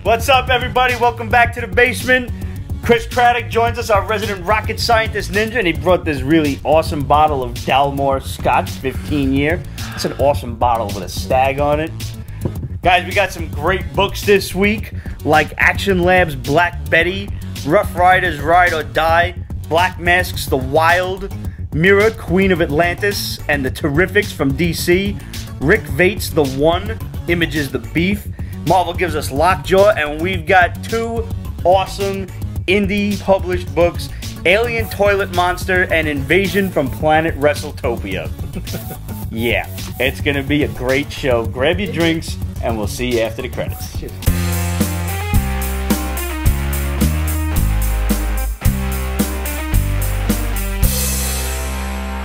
What's up, everybody? Welcome back to the basement. Chris Craddock joins us, our resident rocket scientist ninja, and he brought this really awesome bottle of Dalmore Scotch 15 year. It's an awesome bottle with a stag on it. Guys, we got some great books this week, like Action Lab's Black Betty, Rough Riders Ride or Die, Black Mask's The Wild, Mera, Queen of Atlantis, and the Terrifics from DC, Rick Veitch, The One, Images The Beef, Marvel gives us Lockjaw, and we've got two awesome indie published books, Alien Toilet Monster and Invasion from Planet Wrestletopia. Yeah, it's gonna be a great show. Grab your drinks, and we'll see you after the credits. Cheers.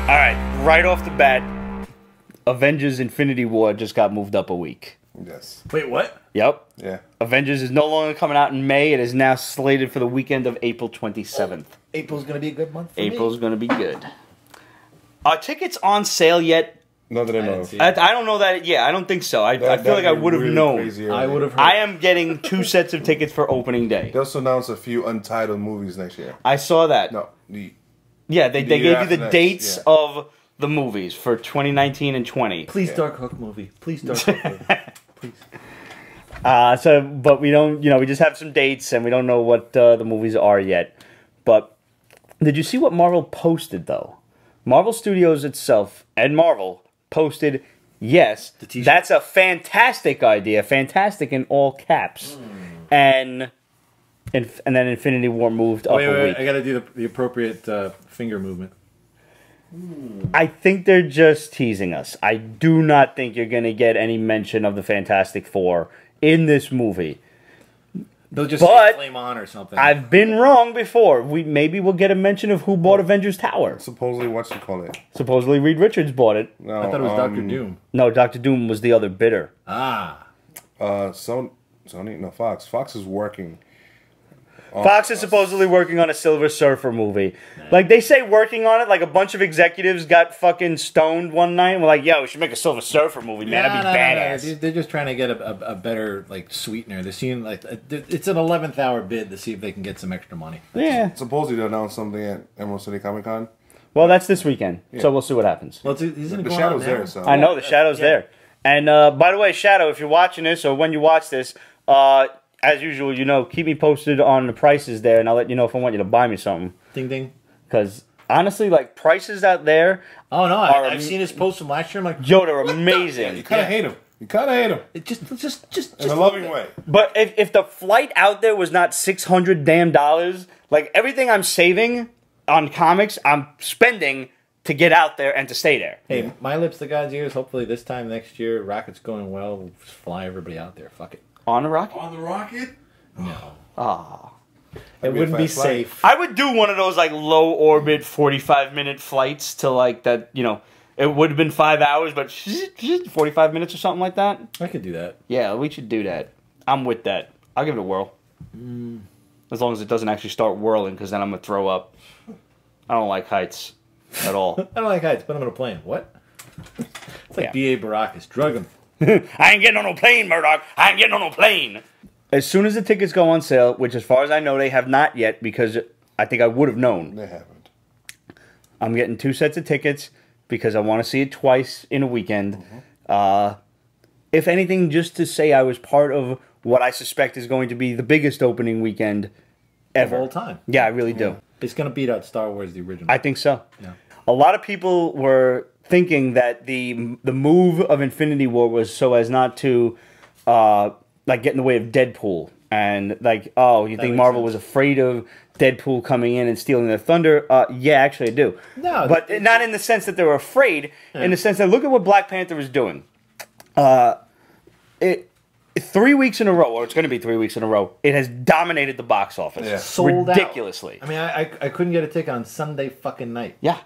Alright, right off the bat, Avengers Infinity War just got moved up a week. Yes. Wait, what? Yep. Yeah. Avengers is no longer coming out in May. It is now slated for the weekend of April 27th. April's going to be a good month for April's going to be good. Are tickets on sale yet? Not that I know of. I don't know that. Yeah, I don't think so. I feel like I would have known. I would have heard. I am getting 2 sets of tickets for opening day. They also announced a few Untitled movies next year. I saw that. No. Yeah, they gave you the next, dates of the movies for 2019 and 20. Please, Dark Hook movie. Please, Dark Hook movie. Please. But we don't, we just have some dates and we don't know what the movies are yet. But did you see what Marvel posted, though? Marvel Studios itself and Marvel posted, yes, that's a fantastic idea, fantastic in all caps. And then Infinity War moved up a week. I got to do the appropriate finger movement. I think they're just teasing us. I do not think you're going to get any mention of the Fantastic Four in this movie. They'll just say Flame On or something. I've been wrong before. Maybe we'll get a mention of who bought Avengers Tower. Supposedly, what you call it? Supposedly Reed Richards bought it. No, I thought it was Dr. Doom. No, Dr. Doom was the other bidder. Sony, no, Fox. Fox is working. Fox is supposedly working on a Silver Surfer movie. Like, they say working on it, like a bunch of executives got fucking stoned one night and were like, yo, we should make a Silver Surfer movie, man. That'd be badass. No. They're just trying to get a better, like, sweetener. They're seeing, like, it's an 11th hour bid to see if they can get some extra money. Yeah. Supposedly they announced something at Emerald City Comic Con. Well, that's this weekend, so we'll see what happens. Well, the Shadow's there, so. I know, the Shadow's there. And, by the way, Shadow, if you're watching this or when you watch this, as usual, keep me posted on the prices there, and I'll let you know if I want you to buy me something. Ding, ding. Because, honestly, like, prices out there... Oh, no, I've seen his post from last year. I'm like... Yo, they're amazing. You kind of hate him. You kind of hate him. Just in a loving way. But if the flight out there was not $600 damn, like, everything I'm saving on comics, I'm spending to get out there and to stay there. Hey, my lips to God's ears, hopefully this time next year, rocket's going well, we'll just fly everybody out there. Fuck it. On the rocket? On the rocket? No. Ah. It wouldn't be safe. I would do one of those, like, low-orbit 45-minute flights to, like, that, it would have been 5 hours, but 45 minutes or something like that. I could do that. Yeah, we should do that. I'm with that. I'll give it a whirl. As long as it doesn't actually start whirling, because then I'm going to throw up. I don't like heights at all. I don't like heights, but I'm on a plane. What? It's like B.A. Baracus. Drug him. I ain't getting on no plane, Murdoch. I ain't getting on no plane. As soon as the tickets go on sale, which as far as I know they have not yet, because I think I would have known. They haven't. I'm getting 2 sets of tickets because I want to see it twice in a weekend. If anything, just to say I was part of what I suspect is going to be the biggest opening weekend ever. Of all time. Yeah, I really do. It's going to beat out Star Wars, the original. I think so. Yeah. A lot of people were thinking that the move of Infinity War was so as not to like get in the way of Deadpool, and like, oh, you think Marvel was afraid of Deadpool coming in and stealing their thunder? Yeah, actually I do. No, but not in the sense that they were afraid, in the sense that look at what Black Panther is doing. 3 weeks in a row, or it's going to be 3 weeks in a row, it has dominated the box office. Yeah. Sold ridiculously. Out. I mean, I couldn't get a ticket on Sunday fucking night. Yeah.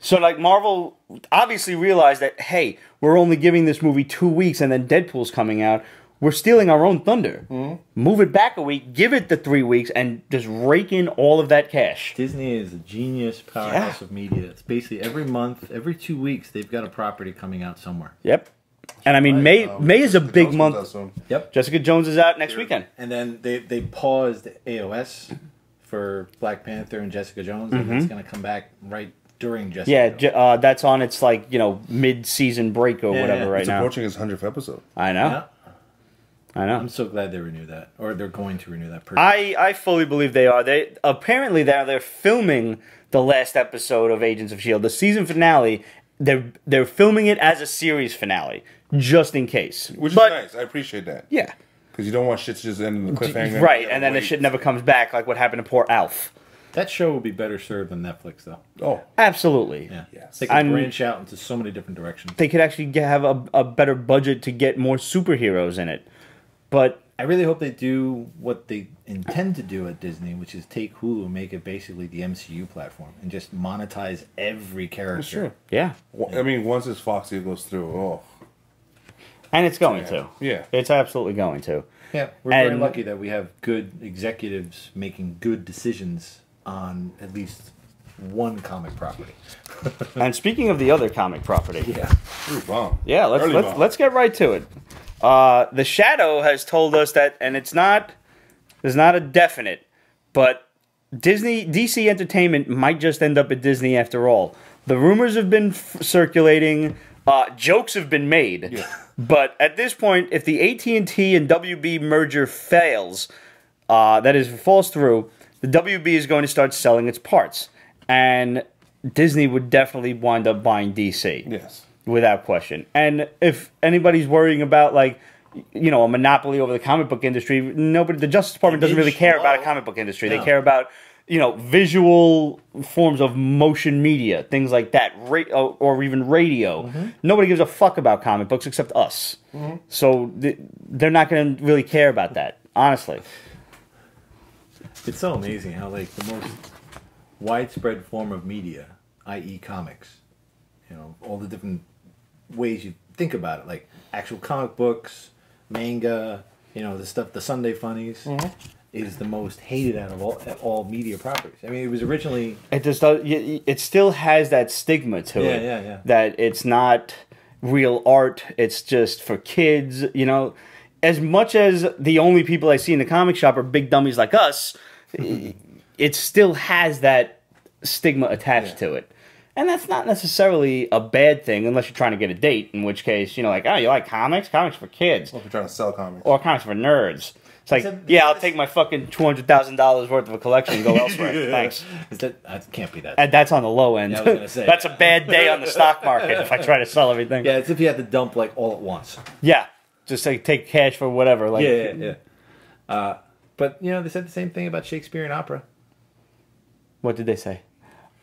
So, like, Marvel obviously realized that, hey, we're only giving this movie 2 weeks and then Deadpool's coming out. We're stealing our own thunder. Move it back a week, give it the 3 weeks, and just rake in all of that cash. Disney is a genius powerhouse of media. It's basically every month, every 2 weeks, they've got a property coming out somewhere. Yep. And I mean, May is a Jessica big Jones month. comes out soon. Yep. Jessica Jones is out next weekend. And then they paused AOS for Black Panther and Jessica Jones, and it's going to come back right during Jessica Jones. That's on its mid-season break or whatever right It's now. approaching its 100th episode. I know. Yeah. I know. I'm so glad they renewed that, or they're going to renew that. I fully believe they are. They apparently they're filming the last episode of Agents of S.H.I.E.L.D., the season finale. They're filming it as a series finale, just in case. Which is nice. I appreciate that. Yeah. Because you don't want shit to just end in the cliffhanger. Right, and then the shit never comes back, like what happened to poor Alf. That show would be better served than Netflix, though. Oh. Absolutely. Yeah. Yes. They could branch out into so many different directions. They could actually have a better budget to get more superheroes in it. But I really hope they do what they intend to do at Disney, which is take Hulu and make it basically the MCU platform and just monetize every character. Sure. yeah. I mean, once this Fox deal goes through, And it's going to. Yeah. It's absolutely going to. Yeah, we're very lucky that we have good executives making good decisions on at least one comic property. And speaking of the other comic property. Yeah. Ooh, bomb. Yeah, let's get right to it. The Shadow has told us that, and it's not a definite, but DC Entertainment might just end up at Disney after all. The rumors have been circulating, jokes have been made, Yeah. but at this point, if the AT&T and WB merger fails, that is, falls through, the WB is going to start selling its parts, and Disney would definitely wind up buying DC. Yes. Without question. And if anybody's worrying about, a monopoly over the comic book industry, the Justice Department doesn't really care about a comic book industry. No. They care about, visual forms of motion media, things like that, or even radio. Mm-hmm. Nobody gives a fuck about comic books except us. Mm-hmm. So they're not going to really care about that, honestly. It's so amazing how, the most widespread form of media, i.e. comics, all the different ways you think about it, like actual comic books, manga, the Sunday funnies, is the most hated out of all media properties. I mean, it was originally... It still has that stigma to it. Yeah. That it's not real art, it's just for kids, As much as the only people I see in the comic shop are big dummies like us, it still has that stigma attached to it. And that's not necessarily a bad thing unless you're trying to get a date, in which case, you like comics? Comics for kids. Or if you're trying to sell comics. Or comics for nerds. It's like, I'll take my fucking $200,000 worth of a collection and go elsewhere. Thanks. That can't be that. And that's on the low end. Yeah, I was gonna say. That's a bad day on the stock market if I try to sell everything. Yeah, it's if you had to dump, all at once. Yeah. Just take cash for whatever. Yeah. But, they said the same thing about Shakespeare and opera. What did they say?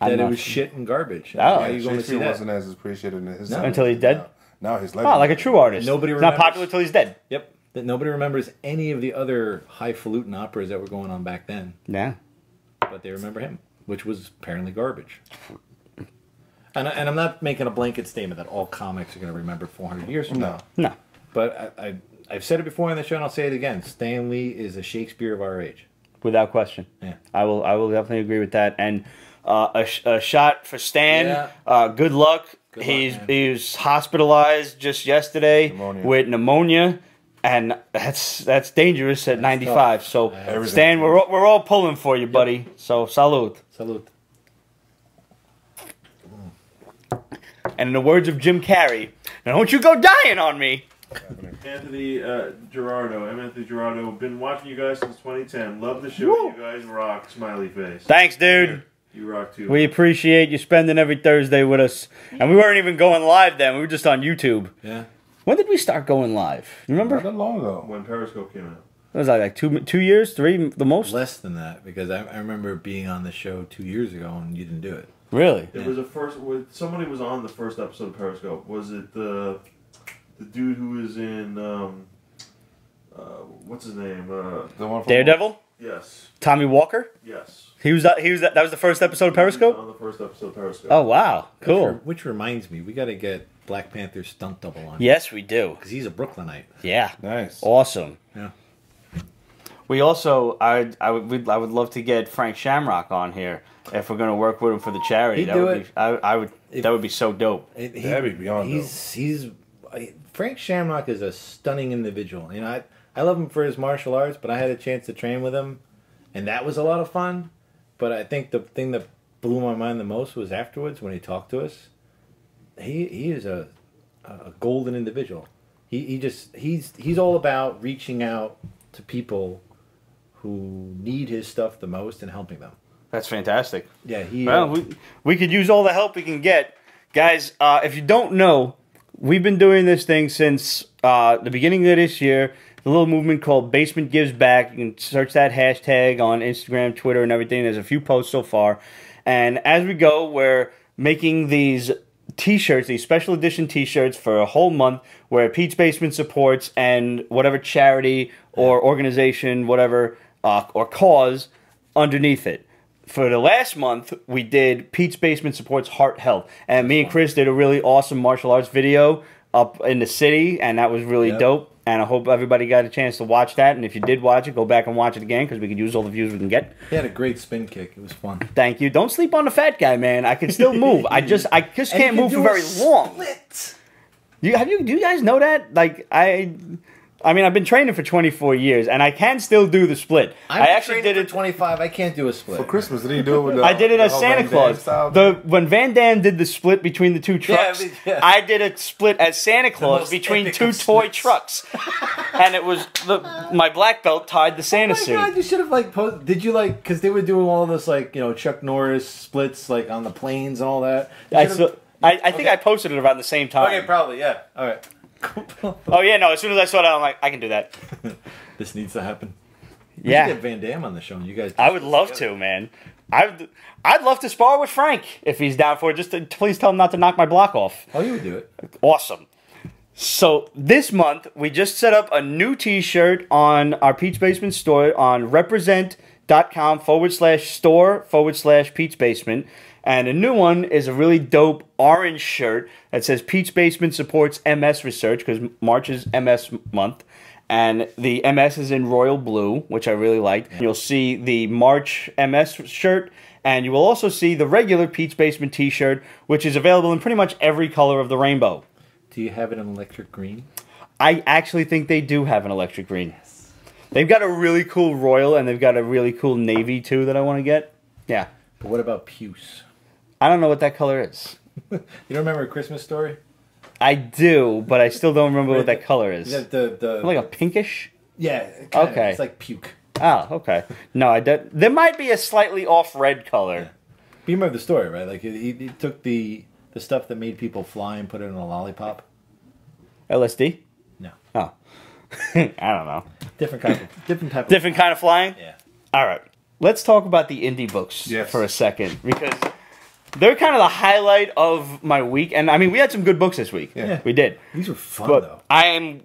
That it was shit and garbage. Oh, why are you going to see Shakespeare that? wasn't as appreciated in his time. Until he's dead? Now he's Oh, like a true artist. Nobody Not remembers. popular until he's dead. Yep. That nobody remembers any of the other highfalutin operas that were going on back then. Yeah. But they remember him, which was apparently garbage. And I'm not making a blanket statement that all comics are going to remember 400 years from now. No. But I've said it before on the show, and I'll say it again. Stan Lee is a Shakespeare of our age. Without question. Yeah. I will definitely agree with that. And a shot for Stan. Yeah. Good luck. He was hospitalized just yesterday with pneumonia. And that's dangerous at 95. Tough. So, Stan, we're all pulling for you, buddy. So, salute. Salute. And in the words of Jim Carrey, now don't you go dying on me. Anthony Gerardo, I'm Anthony Gerardo. Been watching you guys since 2010. Love the show. Woo! You guys rock. Smiley face. Thanks, dude. You rock too. We appreciate you spending every Thursday with us. And we weren't even going live then. We were just on YouTube. Yeah. When did we start going live? You remember? Not that long ago. When Periscope came out. What was that, like 2 years? 3 the most? Less than that, because I remember being on the show 2 years ago and you didn't do it. Really? It was a first. Somebody was on the first episode of Periscope. Was it the dude who was in what's his name? The one from Daredevil? Yes. Tommy Walker? Yes. That was the first episode of Periscope? On the first episode of Periscope. Oh wow, cool. Which reminds me, we got to get Black Panther's stunt double on. Yes, we do. Because he's a Brooklynite. Yeah. Nice. Awesome. Yeah. We also, I would love to get Frank Shamrock on here if we're going to work with him for the charity. He'd that do would it. That would be so dope. That'd be beyond he's Frank Shamrock is a stunning individual. You know, I love him for his martial arts, but I had a chance to train with him, and that was a lot of fun. But I think the thing that blew my mind the most was afterwards when he talked to us. He is a golden individual. He's all about reaching out to people who need his stuff the most and helping them. That's fantastic. Yeah, well, we could use all the help we can get. Guys, if you don't know, we've been doing this thing since the beginning of this year. A little movement called Basement Gives Back. You can search that hashtag on Instagram, Twitter, and everything. There's a few posts so far. And as we go, we're making these T-shirts, these special edition T-shirts for a whole month where Pete's Basement supports and whatever charity or organization, whatever, or cause underneath it. For the last month, we did Pete's Basement supports Heart Health. And me and Chris did a really awesome martial arts video up in the city, and that was really dope. And I hope everybody got a chance to watch that. And if you did watch it, go back and watch it again because we could use all the views we can get. He had a great spin kick. It was fun. Thank you. Don't sleep on the fat guy, man. I can still move. I just can't move for very long. Do you guys know that? Like I mean, I've been training for 24 years, and I can still do the split. I actually did it 25. I can't do a split. For Christmas, did he do it with the, I did it as Santa Claus. When Van Damme did the split between the two trucks, I did a split as Santa Claus between two toy trucks. And it was, my black belt tied the Santa suit. Oh my God, you should have, did you, because they were doing all this, Chuck Norris splits, on the planes and all that. I think I posted it around the same time. Okay, probably, yeah. All right. Oh yeah, no. As soon as I saw that, I'm like, I can do that. This needs to happen. Yeah, we should get Van Damme on the show. And you guys, I would love to, man. I'd love to spar with Frank if he's down for it. Just please tell him not to knock my block off. Oh, you would do it. Awesome. So this month we just set up a new T-shirt on our Pete's Basement store on represent.com/store/Pete's Basement. And a new one is a really dope orange shirt that says Pete's Basement supports MS research because March is MS month. And the MS is in royal blue, which I really liked. Yeah. You'll see the March MS shirt, and you will also see the regular Pete's Basement t-shirt, which is available in pretty much every color of the rainbow. Do you have it in electric green? I actually think they do have an electric green. Yes. They've got a really cool royal, and they've got a really cool navy, too, that I want to get. Yeah. But what about puce? I don't know what that color is. You don't remember A Christmas Story? I do, but I still don't remember what that color is. Like a pinkish? Yeah. Okay. It's like puke. Oh, okay. No, there might be a slightly off red color. Yeah. But you remember the story, right? Like he took the stuff that made people fly and put it in a lollipop. LSD? No. Oh. I don't know. Different type of flying? Yeah. All right. Let's talk about the indie books for a second because they're kind of the highlight of my week. And I mean, we had some good books this week. Yeah. We did. These were fun, though. I am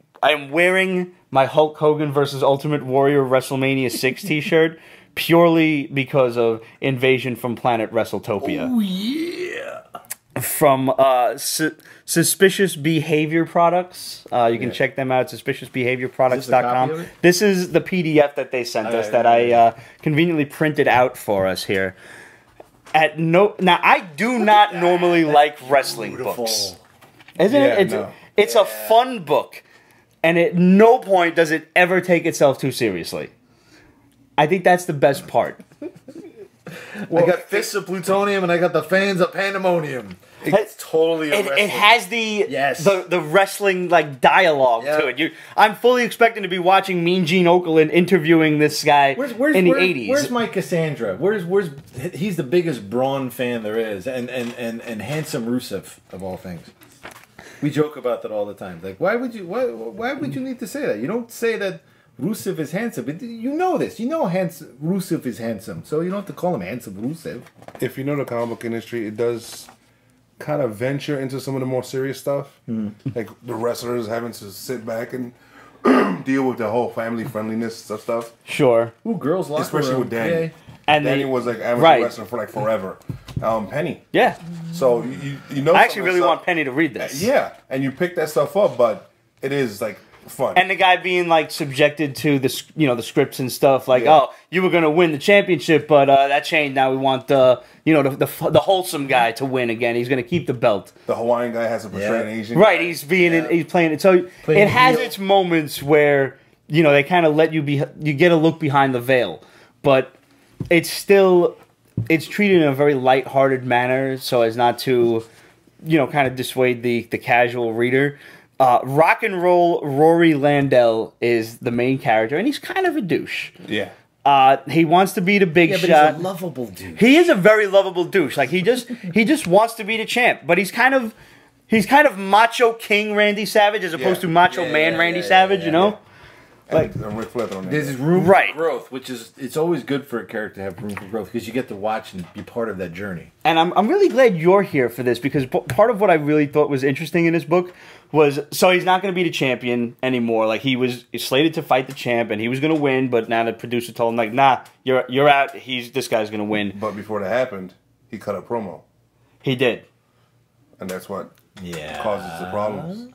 wearing my Hulk Hogan versus Ultimate Warrior WrestleMania 6 t-shirt purely because of Invasion from Planet Wrestletopia. Oh, yeah. From Suspicious Behavior Products. You can check them out at suspiciousbehaviorproducts.com. This is the PDF that they sent us that I conveniently printed out for us here. Now, I do not normally like wrestling books. Isn't it? It's a fun book. And at no point does it ever take itself too seriously. I think that's the best part. Well, I got fists of plutonium and I got the fans of pandemonium. It's totally a wrestling. It has the wrestling dialogue to it. I'm fully expecting to be watching Mean Gene Okerlund interviewing this guy in the 80s. Where's Mike Cassandra? He's the biggest Braun fan there is, and handsome Rusev of all things. We joke about that all the time. Like, why would you need to say that? You don't say that Rusev is handsome. But you know this. You know Rusev is handsome, so you don't have to call him handsome Rusev. If you know the comic book industry, it does kind of venture into some of the more serious stuff. Like the wrestlers having to sit back and deal with the whole family friendliness of stuff. Sure. Ooh, girls locker especially room. with Danny. Yeah. And Danny was amateur wrestler for forever. Penny. Yeah. So you know. I actually really want Penny to read this. Yeah, and you pick that stuff up, but it is fun. And the guy being like subjected to the the scripts and stuff like, Yeah. oh, you were gonna win the championship, but that changed. Now we want the wholesome guy to win again. He's gonna keep the belt. The Hawaiian guy has to portray an Asian. Right, he's playing it. So it has its moments where they kind of let you get a look behind the veil, but it's treated in a very lighthearted manner, so as not to kind of dissuade the casual reader. Rock and Roll Rory Landell is the main character, and he's kind of a douche. Yeah. He wants to be the big shot. He's a lovable douche. He is a very lovable douche. Like he just wants to be the champ, but he's kind of Macho King Randy Savage as opposed to Macho Man Randy Savage. Like Ric Flair on There's room for growth, which it's always good for a character to have room for growth because you get to watch and be part of that journey. And I'm really glad you're here for this because part of what I really thought was interesting in this book was he's not going to be the champion anymore. Like he was slated to fight the champ and he was going to win, but now the producer told him like, nah, you're out. This guy's going to win. But before that happened, he cut a promo. He did, and that's what causes the problems.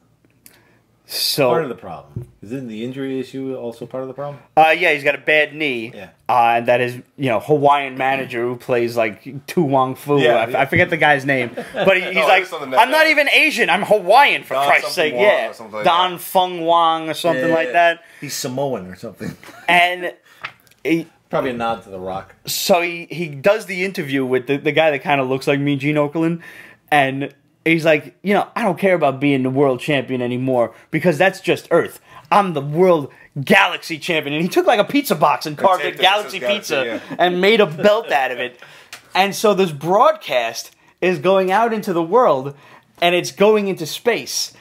So part of the problem. Isn't the injury issue also part of the problem? Yeah, he's got a bad knee. Yeah. And that is, Hawaiian manager who plays like Tu Wong Fu. I forget the guy's name. But he's like, I'm not even Asian. I'm Hawaiian, for Christ's sake. Yeah. Like Don that. Fung Wong or something like that. He's Samoan or something. And probably a nod to The Rock. So he does the interview with the guy that kind of looks like me, Gene Okerlund. And he's like, I don't care about being the world champion anymore because that's just Earth. I'm the world galaxy champion. And he took like a pizza box and carved a galaxy pizza and made a belt out of it. And so this broadcast is going out into the world and it's going into space.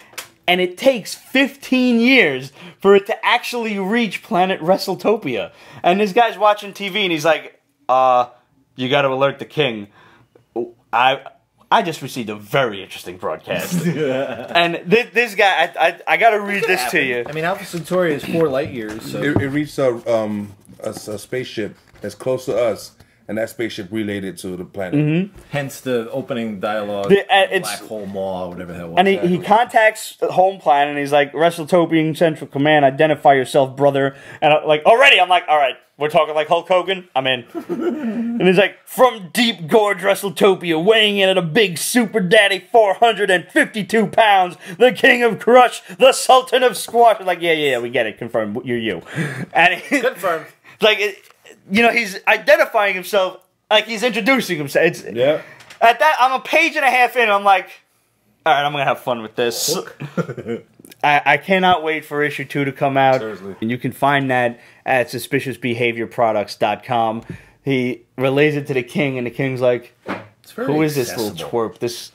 And it takes 15 years for it to actually reach planet Wrestletopia. And this guy's watching TV and he's like, you got to alert the king. I just received a very interesting broadcast. And this guy, I got to read this to you. I mean, Alpha Centauri is 4 light years. So. It reached a spaceship that's close to us, and that spaceship relayed it to the planet. Mm-hmm. Hence the opening dialogue, Black Hole Maw, whatever that was. And he contacts home planet, and he's like, Wrestletopian Central Command, identify yourself, brother. And I'm like, all right, we're talking like Hulk Hogan? I'm in. And he's like, from Deep Gorge, Wrestletopia, weighing in at a big super daddy, 452 pounds, the king of Crush, the Sultan of Squash. I'm like, yeah, we get it, confirmed, you're you. And confirmed. Like, he's identifying himself, like he's introducing himself. At that, I'm a page and a half in, and I'm like, all right, I'm going to have fun with this. I cannot wait for issue 2 to come out. Seriously. And you can find that at suspiciousbehaviorproducts.com. He relays it to the king, and the king's like, who is this little twerp? This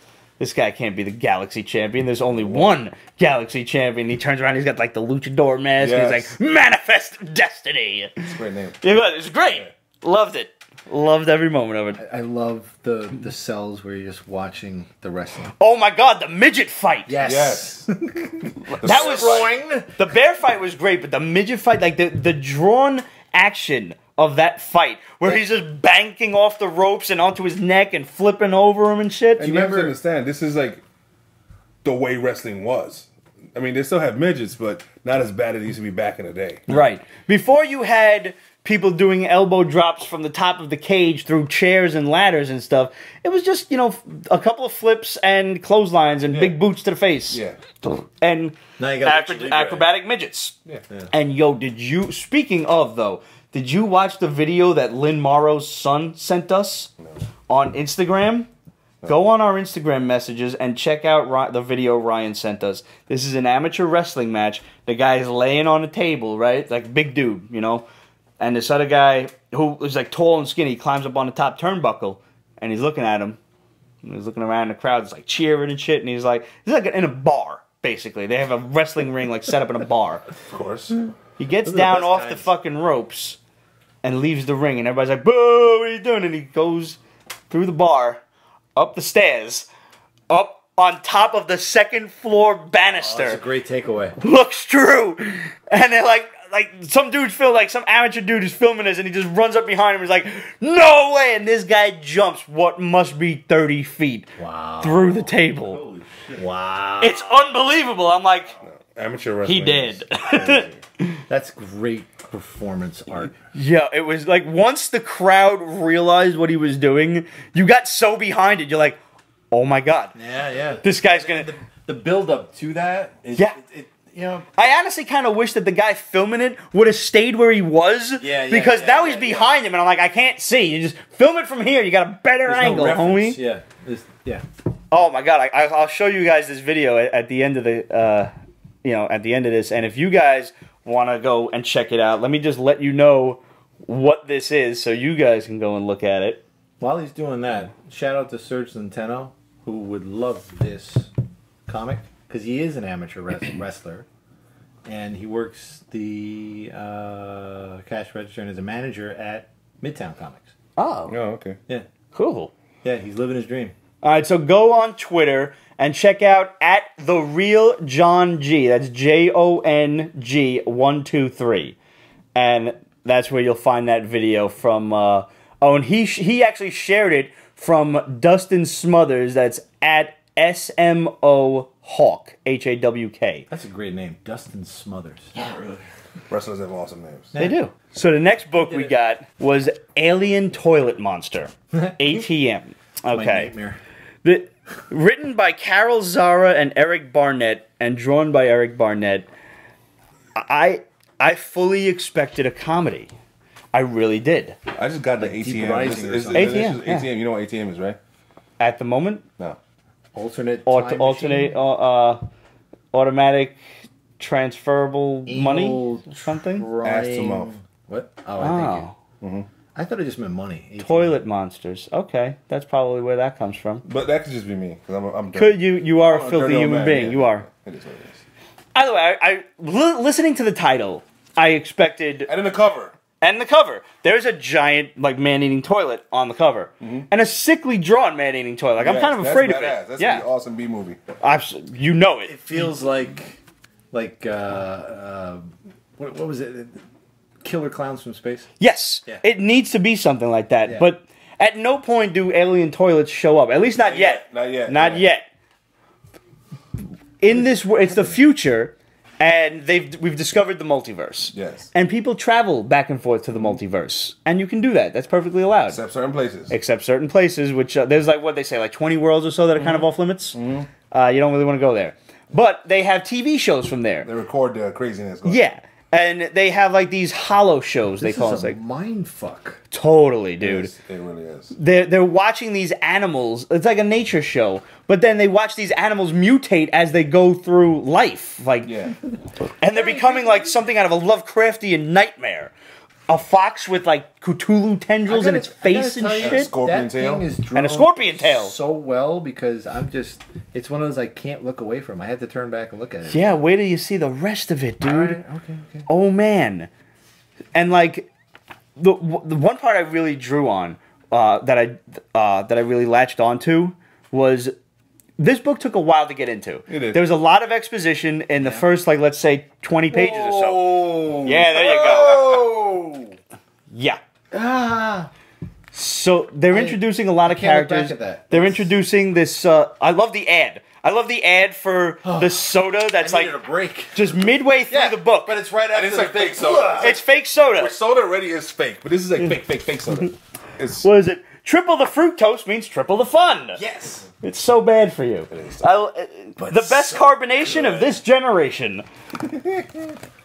guy can't be the galaxy champion. There's only one galaxy champion. He turns around, he's got like the luchador mask, and he's like, manifest destiny. It's a great name. It was great. Loved it. Loved every moment of it. I love the cells where you're just watching the wrestling. Oh my god, the midget fight. Yes. That was throwing. The bear fight was great, but the midget fight, like the drawn action of that fight, where he's just banking off the ropes and onto his neck and flipping over him and shit. And you have to understand, this is like the way wrestling was. I mean, they still have midgets, but not as bad as it used to be back in the day. Right. Before you had people doing elbow drops from the top of the cage through chairs and ladders and stuff, it was just, a couple of flips and clotheslines and big boots to the face. Yeah. And now you got acrobatic midgets. Yeah. And speaking of though, did you watch the video that Lynn Morrow's son sent us on Instagram? Go on our Instagram messages and check out the video Ryan sent us. This is an amateur wrestling match. The guy's laying on a table, right? Like big dude, And this other guy who is like tall and skinny climbs up on the top turnbuckle, and he's looking at him. And he's looking around the crowd, it's like cheering and shit. And he's like in a bar, basically. They have a wrestling ring like set up in a bar. Of course. He gets down off the fucking ropes and leaves the ring, and everybody's like, "Boo! What are you doing?" And he goes through the bar, up the stairs, up on top of the second floor banister. That's a great takeaway. Looks true, and they're like some amateur dude is filming this, and he just runs up behind him. And he's like, "No way!" And this guy jumps what must be 30 feet through the table. Holy shit. Wow. It's unbelievable. I'm like, Amateur wrestling. He did. That's great performance art. Yeah, it was like once the crowd realized what he was doing, you got so behind it. You're like, oh my god. Yeah. This guy's gonna. The build up to that is, Yeah. you know. I honestly kind of wish that the guy filming it would have stayed where he was. Because now he's behind him, and I'm like, I can't see. You just film it from here. You got a better angle, homie. Yeah. Oh my god! I'll show you guys this video at the end of the, at the end of this. And if you guys want to go and check it out, let me just let you know what this is, so you guys can go and look at it. While he's doing that, shout out to Serge Centeno, who would love this comic because he is an amateur wrestler, and he works the cash register and is a manager at Midtown Comics. Oh, okay. Yeah, cool. Yeah, he's living his dream. All right, so go on Twitter and check out at The Real John G. That's JONG123, and that's where you'll find that video from. And he actually shared it from Dustin Smothers. That's at SMO Hawk HAWK. That's a great name, Dustin Smothers. Not really. Wrestlers have awesome names. They do. So the next book we got was Alien Toilet Monster, ATM. My Okay. nightmare. Written by Carol Zara and Eric Barnett, and drawn by Eric Barnett. I fully expected a comedy. I really did. I just got the Like ATM. Deep Rising or something. ATM, yeah. ATM. You know what ATM is, right? At the moment, No. Alternate automatic transferable Evil money something. Ass to mouth. What? Oh, Oh, I thought it just meant money. toilet monsters. Okay, that's probably where that comes from. But that could just be me because I'm dirty. Could you are a I'm filthy dirty old human man, being. yeah. You are. It is what it is. Either way, listening to the title, I expected. And in the cover. And the cover, there's a giant, like, man-eating toilet on the cover. And a sickly drawn man-eating toilet. Like, I'm kind of afraid of it. That's an awesome B movie. You know it. It feels like what was it? Killer Clowns from Space? Yes. Yeah. It needs to be something like that. Yeah. But at no point do alien toilets show up. At least not yet. Not yet. Not yet. In this, it's the future, and we've discovered the multiverse. Yes. And people travel back and forth to the multiverse. And you can do that. That's perfectly allowed. Except certain places. Except certain places, which there's like what they say, like 20 worlds or so that are kind of off limits. You don't really want to go there, but they have TV shows from there. They record the craziness. Yeah, and they have like these hollow shows. This they call is it a like mind fuck. totally, dude. Yes, it really is. They're watching these animals. It's like a nature show, but then they watch these animals mutate as they go through life, like, Yeah. and they're becoming like something out of a Lovecraftian nightmare. A fox with like Cthulhu tendrils in its face and tell you, shit. Scorpion that tail. thing is And a drawn scorpion tail. so well because it's one of those I can't look away from. I had to turn back and look at it. Yeah, wait till you see the rest of it, dude. All right, okay. Oh man, and like the one part I really drew on that I really latched onto was this book took a while to get into. It is. There was a lot of exposition in the first, like, let's say 20 pages or so. Oh. Yeah, there you go. Oh. Yeah. Ah, So they're introducing a lot of can't look characters. back at that. They're introducing this. I love the ad. I love the ad for the soda that's I like needed a break. just midway through the book. But it's right after And it's the like big fake soda. It's fake soda. Which soda already is fake, but this is like fake soda. It's What is it? Triple the fructose means triple the fun. Yes. It's so bad for you. is. The best so carbonation of this generation.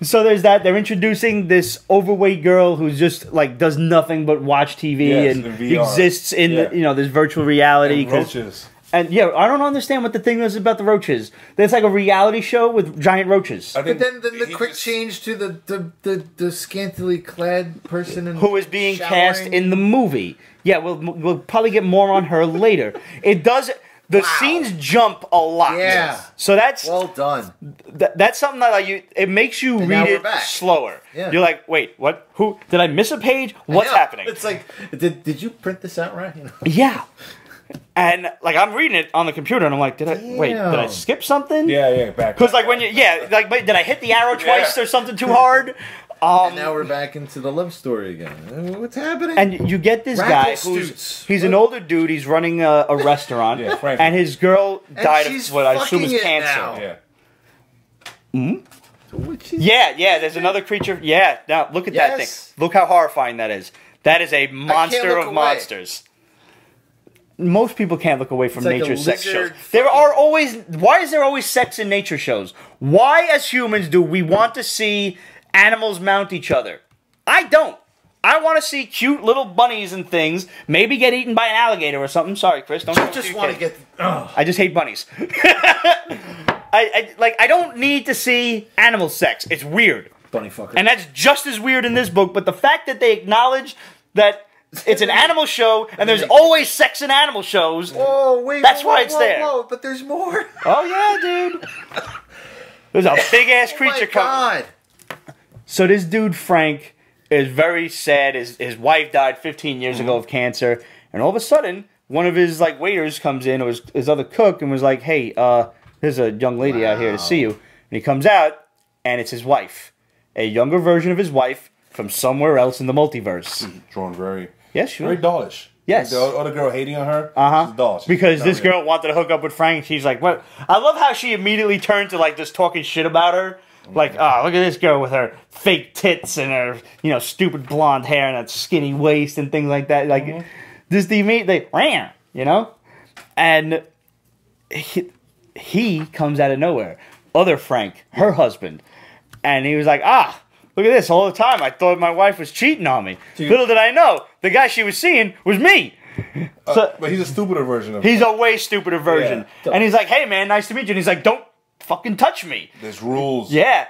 So there's that. They're introducing this overweight girl who's just like does nothing but watch TV Yes, and in VR. exists in Yeah. this virtual reality. and roaches. And yeah, I don't understand what the thing is about the roaches. There's like a reality show with giant roaches. I think But then the he quick just- change to the scantily clad person Who is being cast in the movie. Yeah, we'll probably get more on her later. It does. The scenes jump a lot. Yeah. So that's Well done. that's something that it makes you And now read we're it back. slower. Yeah. You're like, wait, what? Who? Did I miss a page? What's Yeah. happening? It's like, did you print this out right? You know? Yeah. And like I'm reading it on the computer, and I'm like, did I Damn. skip something? Yeah, back. Because like when like did I hit the arrow twice or something too hard? And now we're back into the love story again. What's happening? And you get this guy he's an older dude. He's running a restaurant, Yeah, Frank. and his girl died she's of what I assume fucking is it cancer. now. Yeah. Yeah, there's another creature. Yeah, now look at that thing. Look how horrifying that is. That is a monster of monsters. Most people can't look away from nature's sex shows. Why is there always sex in nature shows? Why, as humans, do we want to see animals mount each other? I don't. I want to see cute little bunnies and things maybe get eaten by an alligator or something. Sorry, Chris. Don't just want to get... I just hate bunnies. I don't need to see animal sex. It's weird. Bunny fucker. And that's just as weird in this book, but the fact that they acknowledge that it's an animal show and there's always sex in animal shows, that's why it's there. But there's more. Oh, yeah, dude. There's a big-ass creature coming. So this dude, Frank, is very sad. His wife died 15 years ago of cancer, and all of a sudden, one of his waiters comes in, or his other cook, and was like, "Hey, there's a young lady out here to see you." And he comes out, and it's his wife, a younger version of his wife from somewhere else in the multiverse. Drawn very, very dollish. Yes, like the other girl hating on her. She's dollish. Because this girl wanted to hook up with Frank. She's like, "What?" I love how she immediately turned to just talking shit about her. Like, oh, look at this girl with her fake tits and her, stupid blonde hair and that skinny waist and things like that. Like, just immediately, and he comes out of nowhere. Other Frank, her husband, and he was like, look at this. All the time, I thought my wife was cheating on me. Dude. Little did I know, the guy she was seeing was me. But he's a stupider version of He's a way stupider version. Yeah. And he's like, hey, man, nice to meet you. And he's like, don't fucking touch me. There's rules. Yeah,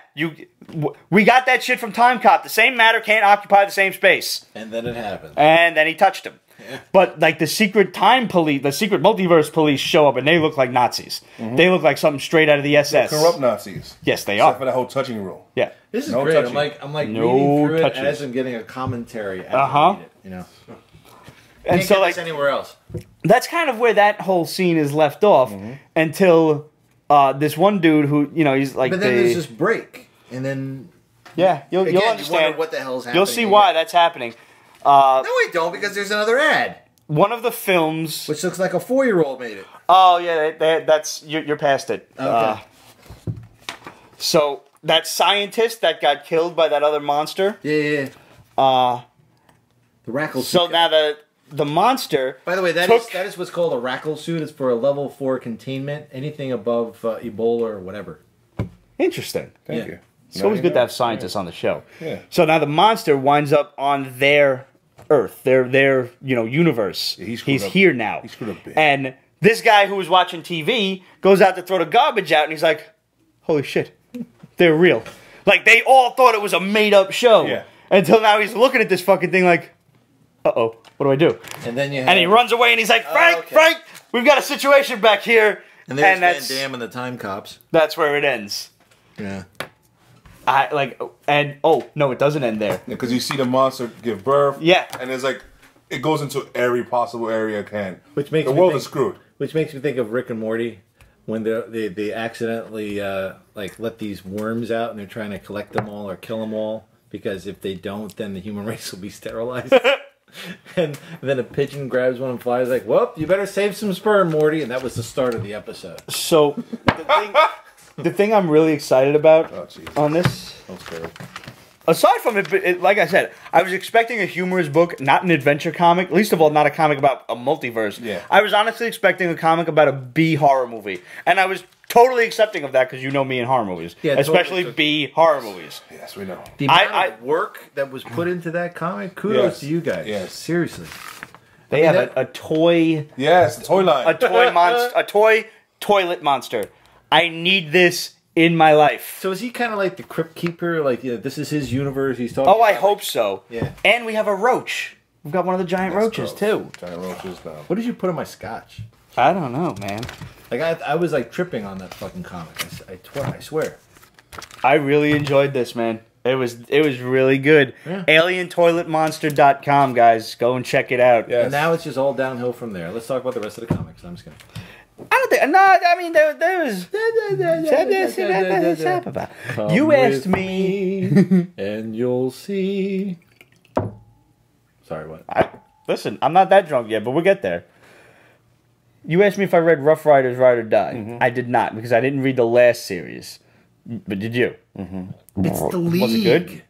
we got that shit from Time Cop. The same matter can't occupy the same space. And then it happened. And then he touched him. Yeah. But the secret time police, the secret multiverse police show up, and they look like Nazis. They look like something straight out of the SS. They're corrupt Nazis. Yes, they are. Except for the whole touching rule. Yeah, this is great. Touching. I'm like reading through it as I'm getting a commentary as I read it. And so anywhere else. That's kind of where that whole scene is left off until. This one dude who, he's like. But then there's this break, and then. Yeah, you'll understand. You wonder what the hell's happening. You'll see why that's happening. No, I don't, because there's another ad. One of the films, which looks like a 4-year-old made it. Oh yeah, that's you're past it. Okay. So that scientist that got killed by that other monster. Yeah. The Rackle. So now the monster. By the way, that is what's called a Rackle suit. It's for a level 4 containment. Anything above Ebola or whatever. Interesting. Thank you. It's always good to have scientists on the show. Yeah. So now the monster winds up on their Earth, their universe. Yeah, he's here now. He screwed up big. And this guy who was watching TV goes out to throw the garbage out, and he's like, "Holy shit, they're real!" Like they all thought it was a made-up show. Yeah. Until now, he's looking at this fucking thing like, "Uh-oh, what do I do?" And then and he runs away, and he's like, "Frank, we've got a situation back here." And there's Van Damme and the Time Cops. That's where it ends. Yeah. No, it doesn't end there. Because you see the monster give birth. Yeah. And it's like, it goes into every possible area it can. Which makes the world is screwed. Which makes me think of Rick and Morty, when they accidentally let these worms out and they're trying to collect them all or kill them all, because if they don't, then the human race will be sterilized. And then a pigeon grabs one and flies like, "Well, you better save some sperm, Morty." And that was the start of the episode. So the thing I'm really excited about on this, aside from it, like I said, I was expecting a humorous book, not an adventure comic. Least of all, not a comic about a multiverse. Yeah. I was honestly expecting a comic about a B horror movie, and I was totally accepting of that because you know me in horror movies, especially totally. B horror movies. Yes, we know. The amount of work that was put into that comic, kudos to you guys. Yes, seriously. They have a toy. Yes, a toy line. A toy monster. A toy toilet monster. I need this in my life. So is he kind of like the Crypt Keeper? Like, this is his universe he's talking about? I hope so. Yeah. And we have a roach. We've got one of the giant roaches, too. Giant roaches, now. What did you put in my scotch? I don't know, man. Like, I was, like, tripping on that fucking comic. I swear. I really enjoyed this, man. It was really good. Yeah. AlienToiletMonster.com, guys. Go and check it out. Yes. And now it's just all downhill from there. Let's talk about the rest of the comics. I'm just kidding. I don't think. No, I mean there was. You asked me, and you'll see. Sorry, what? Listen, I'm not that drunk yet, but we'll get there. You asked me if I read Rough Riders Ride or Die. I did not, because I didn't read the last series. But did you? It's the league. Was it good?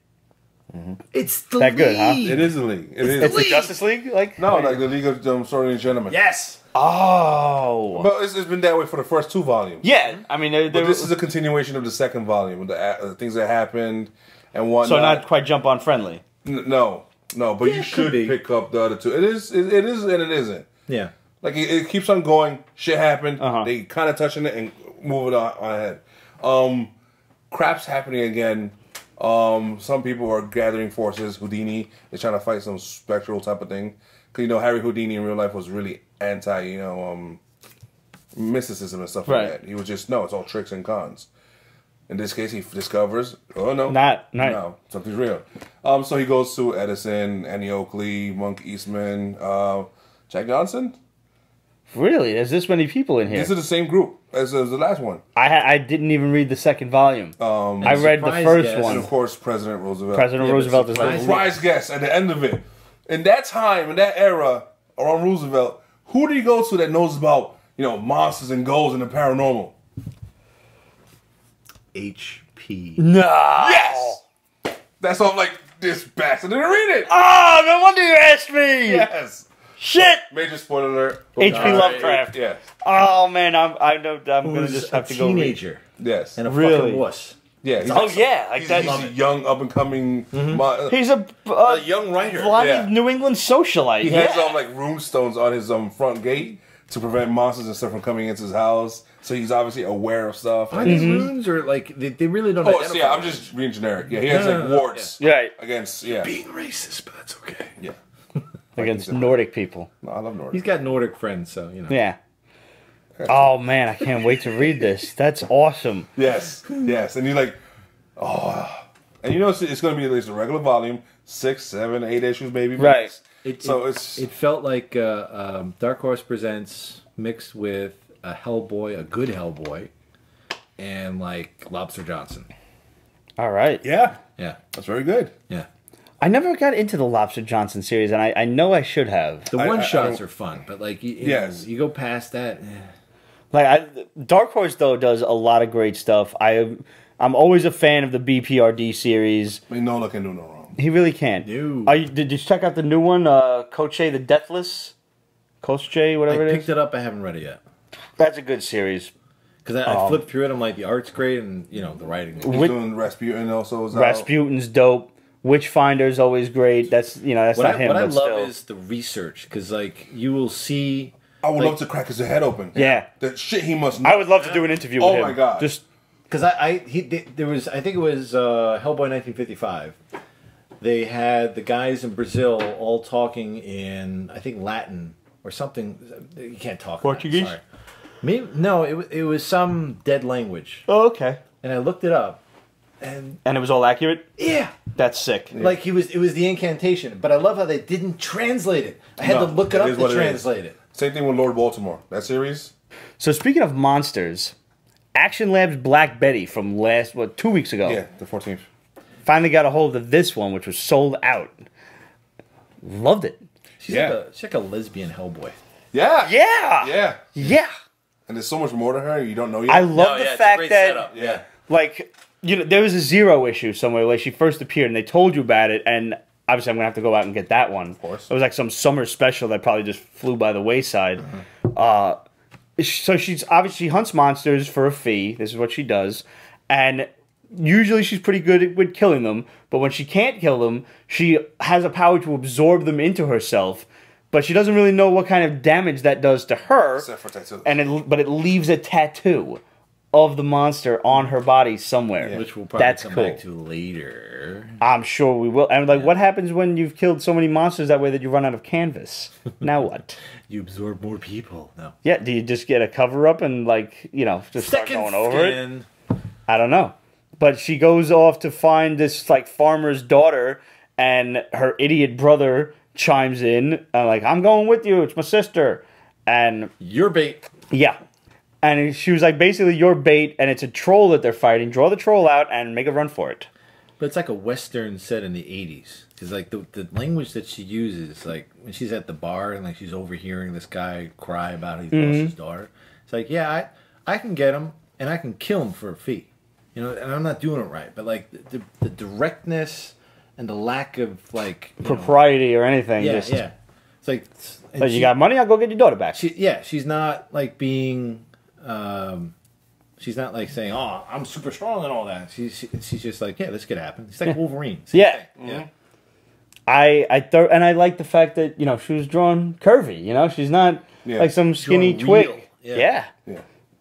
It's the That league. good, huh? It is the league. It's the Justice League? Like No, like the League of Extraordinary Gentlemen. Yes. Oh. But it's been that way for the first 2 volumes. Yeah, I mean, But this is a continuation of the second volume, with the things that happened and whatnot. so not quite jump on friendly. No, but Yeah, you it should could be. pick up the other 2. It is, and it isn't. Yeah. Like it keeps on going. Shit happened. Uh-huh. They kind of touching it and move it on ahead. Crap's happening again. Some people are gathering forces. Houdini is trying to fight some spectral type of thing. Because Harry Houdini in real life was really anti mysticism and stuff Right. like that. He was just it's all tricks and cons. In this case, he discovers no, something's real. So he goes to Edison, Annie Oakley, Monk Eastman, Jack Johnson. Really? There's this many people in here. These are the same group as the last one. I didn't even read the second volume. I read the surprise first guest. And one. of course, President Roosevelt. President Roosevelt is surprise- Surprise guest at the end of it. In that time, in that era, around Roosevelt, who do you go to that knows about, monsters and ghosts and the paranormal? HP. No. Yes! That's all I'm like, this bastard didn't read it! Oh, no wonder you asked me. Yes! Shit. Major spoiler alert. H.P. Lovecraft. Yes. Oh man, I'm gonna Who's just a have to go read. teenager Yes. and a Really? fucking wuss. Yeah. He's, Oh yeah, like he's, that. he's a young, up-and-coming... He's a young writer. blondie Yeah. New England socialite. He yeah. has like rune stones on his front gate to prevent monsters and stuff from coming into his house. So he's obviously aware of stuff. Are these runes or like they really don't? Oh, identify yeah, I'm them? just being generic. Yeah, he has No, like no, warts Right. against being racist, but that's okay. yeah. Against Nordic people. No, I love Nordic. He's got Nordic friends, so you know. Yeah. Oh man, I can't wait to read this. That's awesome. Yes, and you're like, and it's going to be at least a regular volume, 6, 7, 8 issues maybe. Right. It It's felt like Dark Horse Presents mixed with a Hellboy, a good Hellboy, and like Lobster Johnson. All right. yeah, Yeah, that's very good. yeah. I never got into the Lobster Johnson series, and I know I should have. The I one shots don't- are fun, but like you Yes. you go past that. Dark Horse though does a lot of great stuff. I'm always a fan of the BPRD series. I mean, Nola can do no wrong. He really can. No. Did you check out the new one, Koche the Deathless? Koche, whatever I it picked is. it up. I haven't read it yet That's a good series. because I flipped through it. I'm like, the art's great, and the writing. He's Wit- doing Rasputin also. Is out. Rasputin's dope. Witchfinder's always great. That's that's What not him. I but love still. is the research because like you will see. I would like- love to crack his head open. Yeah. The shit he must know. I would love to do an interview with Oh him. my God. Just Because there was, I think it was Hellboy 1955. They had the guys in Brazil all talking in, I think, Latin or something. You can't talk Portuguese? Latin, sorry. Maybe, no, it was some dead language. oh, okay. And I looked it up. And And it was all accurate. yeah, That's sick. like it was the incantation. But I love how they didn't translate it. I had No, to look it it up is to what it is. translate it. Same thing with Lord Baltimore. That series. So speaking of monsters, Action Labs Black Betty from 2 weeks ago. Yeah, the 14th. Finally got a hold of this one, which was sold out. Loved it. She's like a lesbian Hellboy. Yeah. Yeah. Yeah. Yeah. And there's so much more to her you don't know yet. I love the fact that Yeah. like there was a Zero issue somewhere where she first appeared and they told you about it, and obviously I'm gonna have to go out and get that one. Of course. It was like some summer special that probably just flew by the wayside. So she hunts monsters for a fee. This is what she does, and usually she's pretty good with killing them. But when she can't kill them, she has a power to absorb them into herself. But she doesn't really know what kind of damage that does to her. Except for tattoos. But it leaves a tattoo of the monster on her body somewhere. Which we'll probably That's come cool. back to later. I'm sure we will. And what happens when you've killed so many monsters that way that you run out of canvas? Now what? You absorb more people. No. Yeah, do you just get a cover up and just start going over it? I don't know. But she goes off to find this farmer's daughter, and her idiot brother chimes in I'm going with you. It's my sister. And Your bait. yeah. And she was like, basically, your bait, and it's a troll that they're fighting. Draw the troll out and make a run for it. But it's like a Western set in the 80s. Because like the language that she uses, like when she's at the bar and she's overhearing this guy cry about he lost his daughter. It's like, yeah, I can get him and I can kill him for a fee. You know, and I'm not doing it right, but like the directness and the lack of like propriety or anything. Yeah, just, yeah. It's like, but you got money, I'll go get your daughter back. She's not like being, she's not like saying, "Oh, I'm super strong" and all that. She's just like, "Yeah, this could happen." It's like Wolverine. Same Yeah. thing. Yeah. And I like the fact that she was drawn curvy. She's not like some skinny Drawn twig. real. Yeah. Yeah.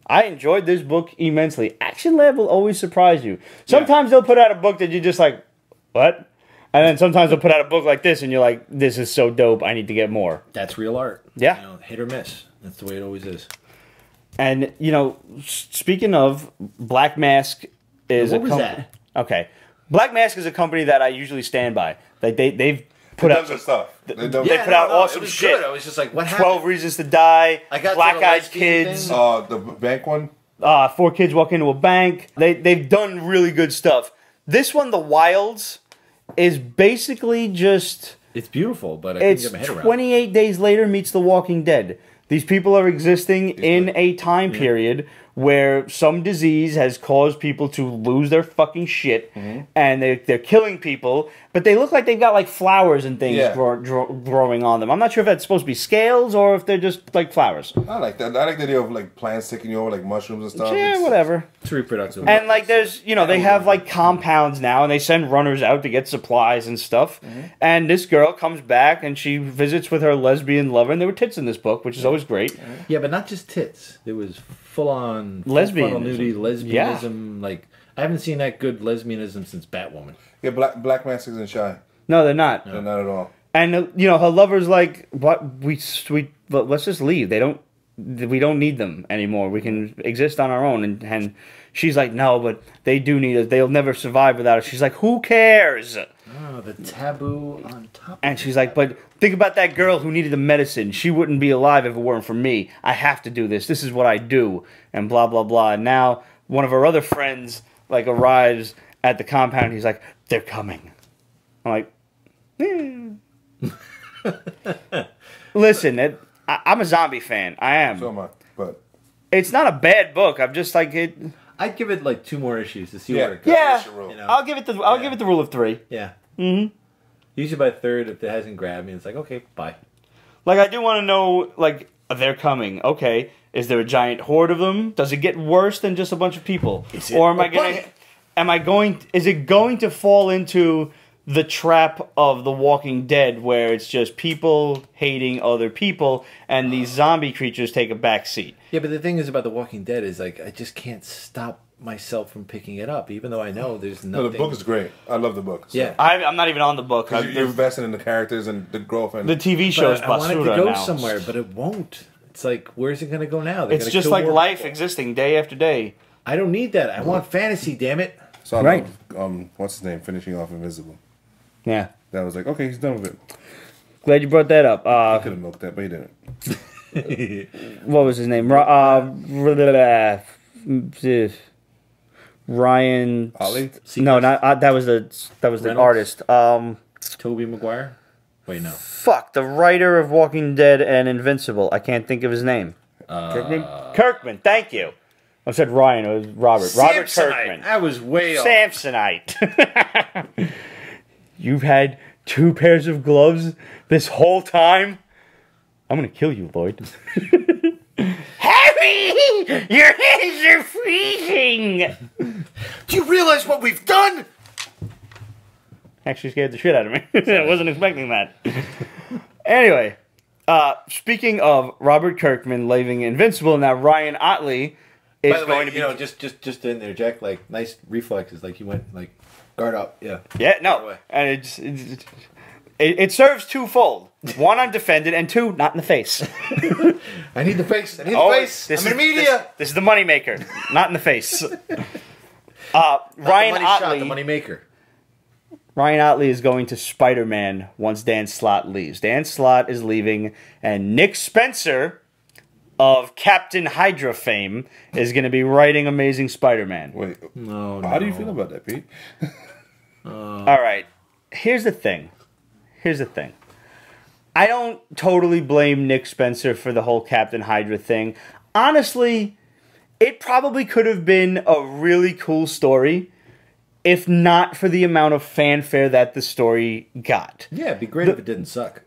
I enjoyed this book immensely. Action Lab will always surprise you. Sometimes they'll put out a book that you're just like, what? And then sometimes they'll put out a book like this and you're like, this is so dope, I need to get more. That's real art. Yeah. Hit or miss. That's the way it always is. And, speaking of, Black Mask is what was that? Okay. Black Mask is a company that I usually stand by. Like they've put out good stuff. They put out awesome shit. Good. I was just like, what happened? 12 Reasons to Die, I got Black to the Eyed lesbian Kids. thing. The bank one. 4 kids walk into a bank. They've done really good stuff. This one, The Wilds, is basically just... It's beautiful, but I couldn't get my head around it. 28 days later meets The Walking Dead. These people are existing in a time period where some disease has caused people to lose their fucking shit, and they're killing people, but they look like they've got like flowers and things growing on them. I'm not sure if that's supposed to be scales or if they're just like flowers. I like that. I like the idea of like plants taking you over, like mushrooms and stuff. Yeah, whatever. It's reproductive. And like there's, they have like compounds now and they send runners out to get supplies and stuff. And this girl comes back and she visits with her lesbian lover, and there were tits in this book, which is always great. Yeah, but not just tits. There was full-on Lesbianism. nudity, lesbianism. Like, I haven't seen that good lesbianism since Batwoman. Yeah, Black Mask isn't shy. No, they're not. No, not at all. And her lover's like, "What? Let's just leave. We don't need them anymore. We can exist on our own." And she's like, "No, but they do need us. They'll never survive without us." She's like, "Who cares?" Oh, the taboo on top. And she's like, "But think about that girl who needed the medicine. She wouldn't be alive if it weren't for me. I have to do this. This is what I do." And blah blah blah. And now one of her other friends like arrives at the compound. He's like, "They're coming." I'm like, listen, I'm a zombie fan. I am. So am I. But It's not a bad book. I'm just like it. I'd give it like 2 more issues to see where it goes. Yeah, You know? I'll give it the rule of 3. Yeah. Mm-hmm. Usually by 3rd, if it hasn't grabbed me, it's like, okay, bye. Like I do want to know, like they're coming. Okay, is there a giant horde of them? Does it get worse than just a bunch of people? Or is it going to fall into the trap of The Walking Dead, where it's just people hating other people, and these zombie creatures take a back seat? Yeah, but the thing is about The Walking Dead is like I just can't stop myself from picking it up, even though I know there's nothing. no, the book is great. I love the book. So. Yeah, I'm not even on the book. You're invested in the characters and the growth and The TV show's I want it to basura go now. somewhere, but it won't. It's like, where's it going to go now? They're It's gonna just kill like more life people. existing day after day. I don't need that. I want fantasy, damn it. So I Right. love, what's his name? Finishing off Invisible. Yeah. That was like, okay, he's done with it. Glad you brought that up. I could have milked that, but he didn't. What was his name? Ryan. Ollie? No, not that was the Reynolds? artist. Toby Maguire? Wait, no. Fuck, the writer of Walking Dead and Invincible. I can't think of his name. Kirkman. Thank you. I said Ryan. It was Robert. Robert Kirkman. I was way off. Samsonite. You've had 2 pairs of gloves this whole time? I'm gonna kill you, Lloyd. Harry! Your hands are freezing! Do you realize what we've done? Actually scared the shit out of me. I wasn't expecting that. Anyway, speaking of Robert Kirkman leaving Invincible, now Ryan Otley is By the going way, to be... you know, just to interject, like, nice reflexes. Like, you went, like, guard up. Yeah. Yeah, no. And it serves twofold. 1, I'm defended, and 2, not in the face. I need the face. I need the face. I'm in media. This is the moneymaker, not in the face. Ryan Otley. The money maker. Ryan Otley is going to Spider-Man once Dan Slott leaves. Dan Slott is leaving, and Nick Spencer of Captain Hydra fame is going to be writing Amazing Spider-Man. Wait, No, how do you feel about that, Pete? All right, here's the thing. I don't totally blame Nick Spencer for the whole Captain Hydra thing. Honestly, it probably could have been a really cool story if not for the amount of fanfare that the story got. Yeah, it'd be great if it didn't suck.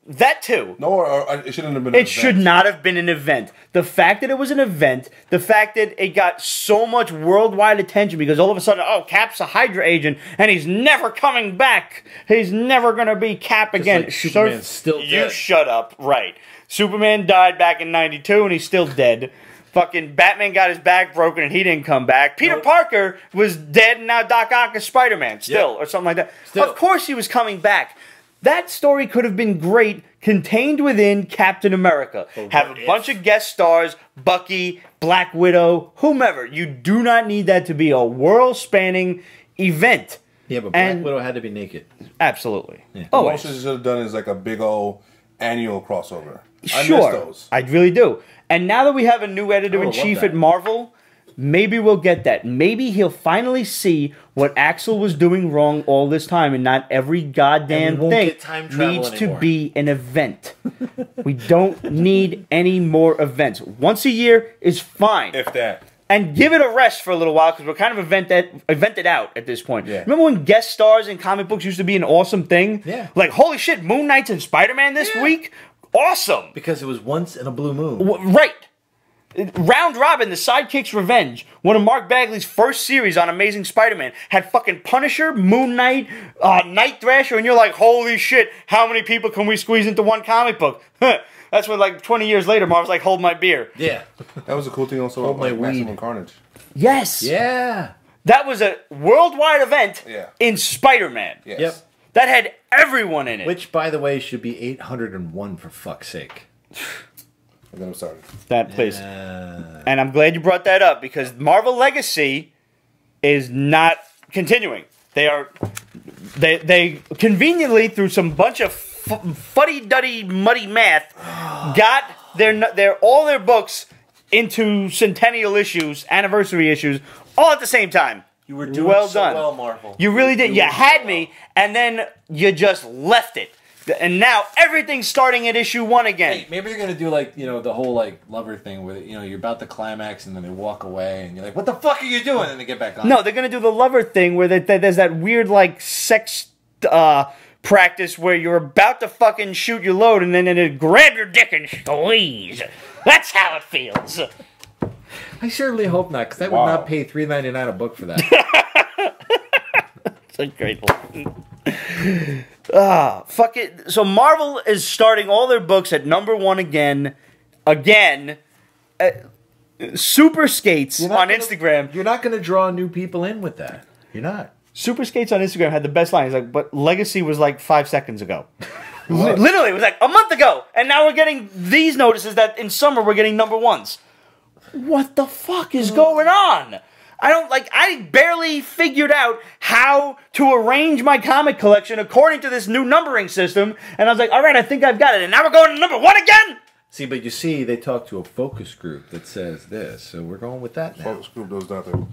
That too. No, or it shouldn't have been. It should not have been an event. The fact that it was an event, the fact that it got so much worldwide attention because all of a sudden, oh, Cap's a Hydra agent and he's never coming back. He's never going to be Cap again. Like Superman's still dead. You shut up. Right. Superman died back in 92 and he's still dead. Fucking Batman got his back broken and he didn't come back. Peter Parker was dead and now Doc Ock is Spider-Man still, or something like that. Still. Of course he was coming back. That story could have been great, contained within Captain America. Have a bunch of guest stars, Bucky, Black Widow, whomever. You do not need that to be a world-spanning event. Yeah, but Black Widow had to be naked. Absolutely. Yeah. What you should have done is like a big old annual crossover. I miss Sure, those. I really do. And now that we have a new editor-in-chief at Marvel, maybe we'll get that. Maybe he'll finally see what Axel was doing wrong all this time, and not every goddamn thing needs to be an event. We don't need any more events. Once a year is fine. If that. And give it a rest for a little while, because we're kind of evented out at this point. Yeah. Remember when guest stars in comic books used to be an awesome thing? Yeah. Like, holy shit, Moon Knight's in Spider-Man this week? Awesome! Because it was once in a blue moon. Right. Round Robin, The Sidekick's Revenge, one of Mark Bagley's first series on Amazing Spider-Man, had fucking Punisher, Moon Knight, Night Thrasher, and you're like, holy shit, how many people can we squeeze into one comic book? That's when, like, 20 years later, Marvel's like, hold my beer. Yeah. That was a cool thing also Hold about my Maximum weed. Carnage. Yes. Yeah. That was a worldwide event Yeah. in Spider-Man. Yes. Yep. That had everyone in it. Which, by the way, should be 801 for fuck's sake. And then I'm sorry. That place. And I'm glad you brought that up, because Marvel Legacy is not continuing. They conveniently, through some bunch of fuddy-duddy muddy math, got all their books into centennial issues, anniversary issues, all at the same time. You were doing well so done. well, Marvel. You really did. You had me, and then you just left it. And now everything's starting at issue 1 again. Hey, maybe they're gonna do like the whole like lover thing where you're about to climax and then they walk away and you're like, what the fuck are you doing? And they get back on. No, they're gonna do the lover thing where there's that weird like sex practice where you're about to fucking shoot your load and then they grab your dick and squeeze. That's how it feels. I certainly hope not, because I would not pay $3.99 a book for that. It's a great one. Fuck it. So Marvel is starting all their books at #1 again. Super Skates on Instagram. You're not going to draw new people in with that. You're not. Super Skates on Instagram had the best line. He's like, but Legacy was like 5 seconds ago. Literally, it was like a month ago. And now we're getting these notices that in summer we're getting #1s. What the fuck is going on? I barely figured out how to arrange my comic collection according to this new numbering system. And I was like, all right, I think I've got it. And now we're going to #1 again? See, but you see, they talk to a focus group that says this. So we're going with that now. Focus group does nothing.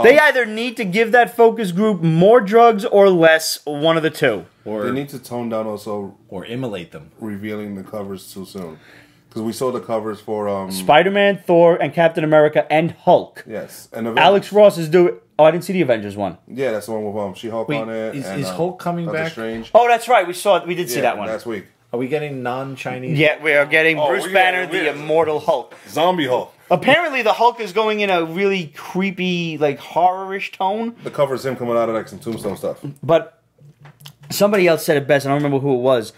They either need to give that focus group more drugs or less, one of the two. Or They need to tone down also or immolate them. revealing the covers too soon. Because we saw the covers for... Spider-Man, Thor, and Captain America, and Hulk. Yes. And Avengers. Alex Ross is doing... Oh, I didn't see the Avengers one. Yeah, that's the one with She-Hulk on it. Is Hulk coming Doctor back? Strange. Oh, that's right. We did see that one. last week. Are we getting non-Chinese? Yeah, we are getting Bruce we're Banner, getting the weird. Immortal Hulk. Zombie Hulk. Apparently, the Hulk is going in a really creepy, like, horror-ish tone. The cover is him coming out of like some Tombstone stuff. But somebody else said it best, and I don't remember who it was.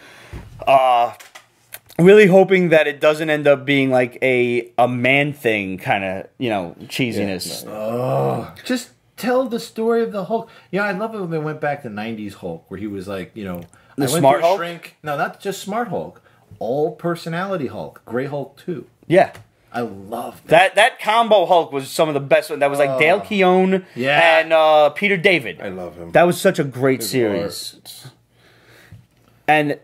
Really hoping that it doesn't end up being like a man thing kind of, cheesiness. Just tell the story of the Hulk. Yeah, I love it when they went back to 90s Hulk, where he was like, The I went Smart through a Hulk? shrink. No, not just Smart Hulk. All personality Hulk. Grey Hulk too. Yeah. I love that. That combo Hulk was some of the best. That was like Dale Keown and Peter David. I love him. That was such a great series. And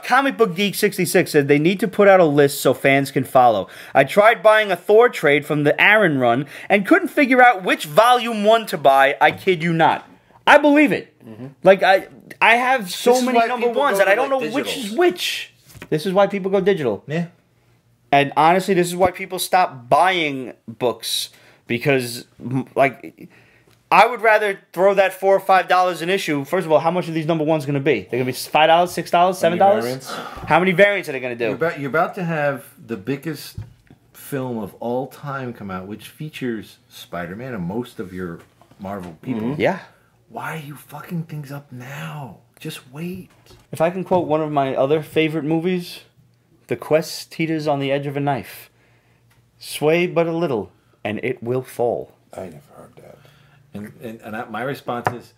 Comic Book Geek 66 said they need to put out a list so fans can follow. I tried buying a Thor trade from the Aaron run and couldn't figure out which volume 1 to buy. I kid you not. I believe it. Like I have so many #1s that I don't know which is which. This is why people go digital. Yeah. And honestly, this is why people stop buying books. Because, like, I would rather throw that $4 or $5 an issue. First of all, how much are these number ones going to be? They're going to be $5, $6, $7? How many variants are they going to do? You're about to have the biggest film of all time come out, which features Spider-Man and most of your Marvel people. Yeah. Why are you fucking things up now? Just wait. If I can quote one of my other favorite movies, the quest teeters on the edge of a knife. Sway but a little, and it will fall. I never heard that. And my response is,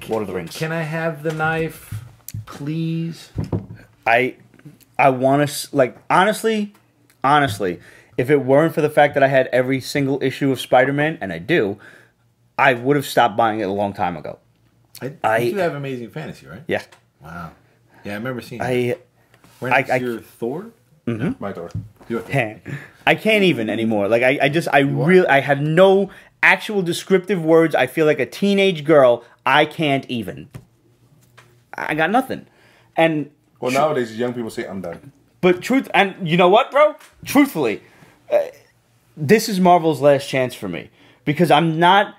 Lord of the Rings. Can I have the knife, please? I want to, like, honestly, if it weren't for the fact that I had every single issue of Spider-Man, and I do, I would have stopped buying it a long time ago. You have Amazing Fantasy, right? Yeah. Wow. Yeah, I remember seeing I your Thor? Mm-hmm. My Thor. Your Thor. I can't even anymore. Like, I have no actual descriptive words. I feel like a teenage girl. I can't even. I got nothing. And well, nowadays young people say I'm done. But and you know what, bro? Truthfully, this is Marvel's last chance for me because I'm not